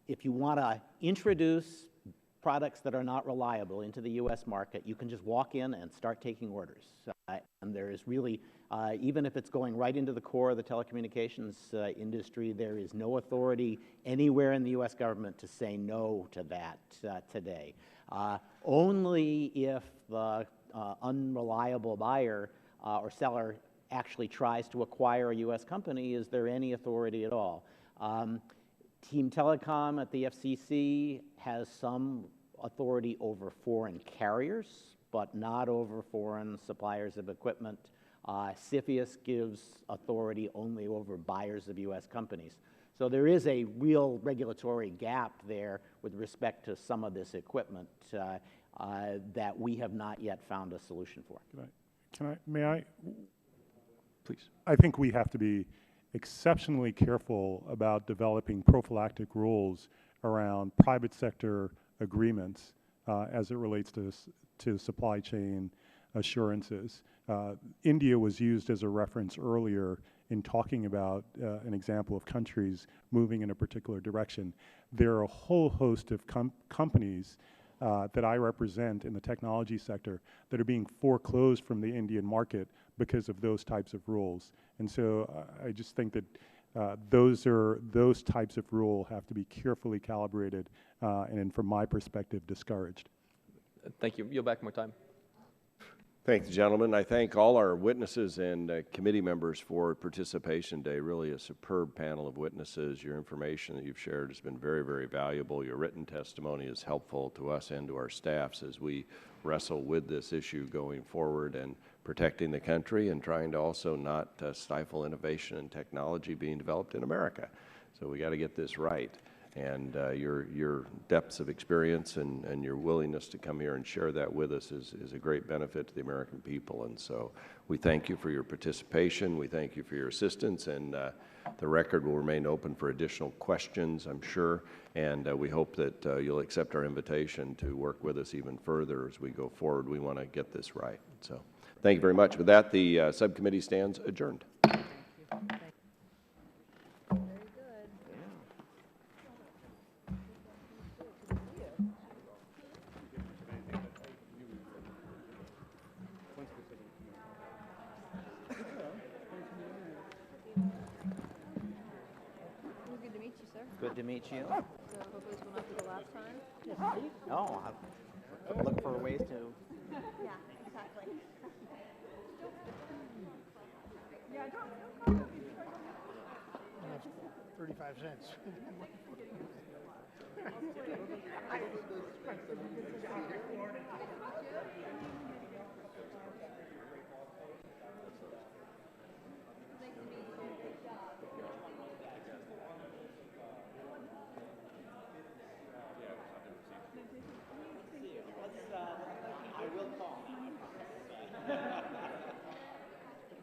want to introduce products that are not reliable into the U.S. market, you can just walk in and start taking orders. And there is really, even if it's going right into the core of the telecommunications industry, there is no authority anywhere in the U.S. government to say no to that today. Only if the unreliable buyer or seller actually tries to acquire a U.S. company is there any authority at all. Team Telecom at the FCC has some authority over foreign carriers, but not over foreign suppliers of equipment. CFIUS gives authority only over buyers of U.S. companies. So there is a real regulatory gap there with respect to some of this equipment that we have not yet found a solution for. May I? Please. I think we have to be exceptionally careful about developing prophylactic rules around private sector agreements as it relates to supply chain assurances. India was used as a reference earlier in talking about an example of countries moving in a particular direction. There are a whole host of companies that I represent in the technology sector that are being foreclosed from the Indian market because of those types of rules. And so I just think that those types of rules have to be carefully calibrated and, from my perspective, discouraged. Thank you. Yield back more time. Thank you, gentlemen. I thank all our witnesses and committee members for participation today. Really a superb panel of witnesses. Your information that you've shared has been very, very valuable. Your written testimony is helpful to us and to our staffs as we wrestle with this issue going forward and protecting the country and trying to also not stifle innovation and technology being developed in America. So we got to get this right. your depths of experience and your willingness to come here and share that with us is a great benefit to the American people. And so we thank you for your participation. We thank you for your assistance. And the record will remain open for additional questions, I'm sure. And we hope that you'll accept our invitation to work with us even further as we go forward. We want to get this right. So thank you very much. With that, the subcommittee stands adjourned. Good to meet you, sir. Good to meet you. So hopefully this will not be the last time. Oh, I'll look for ways to. Yeah, exactly. Yeah, don't 35 cents.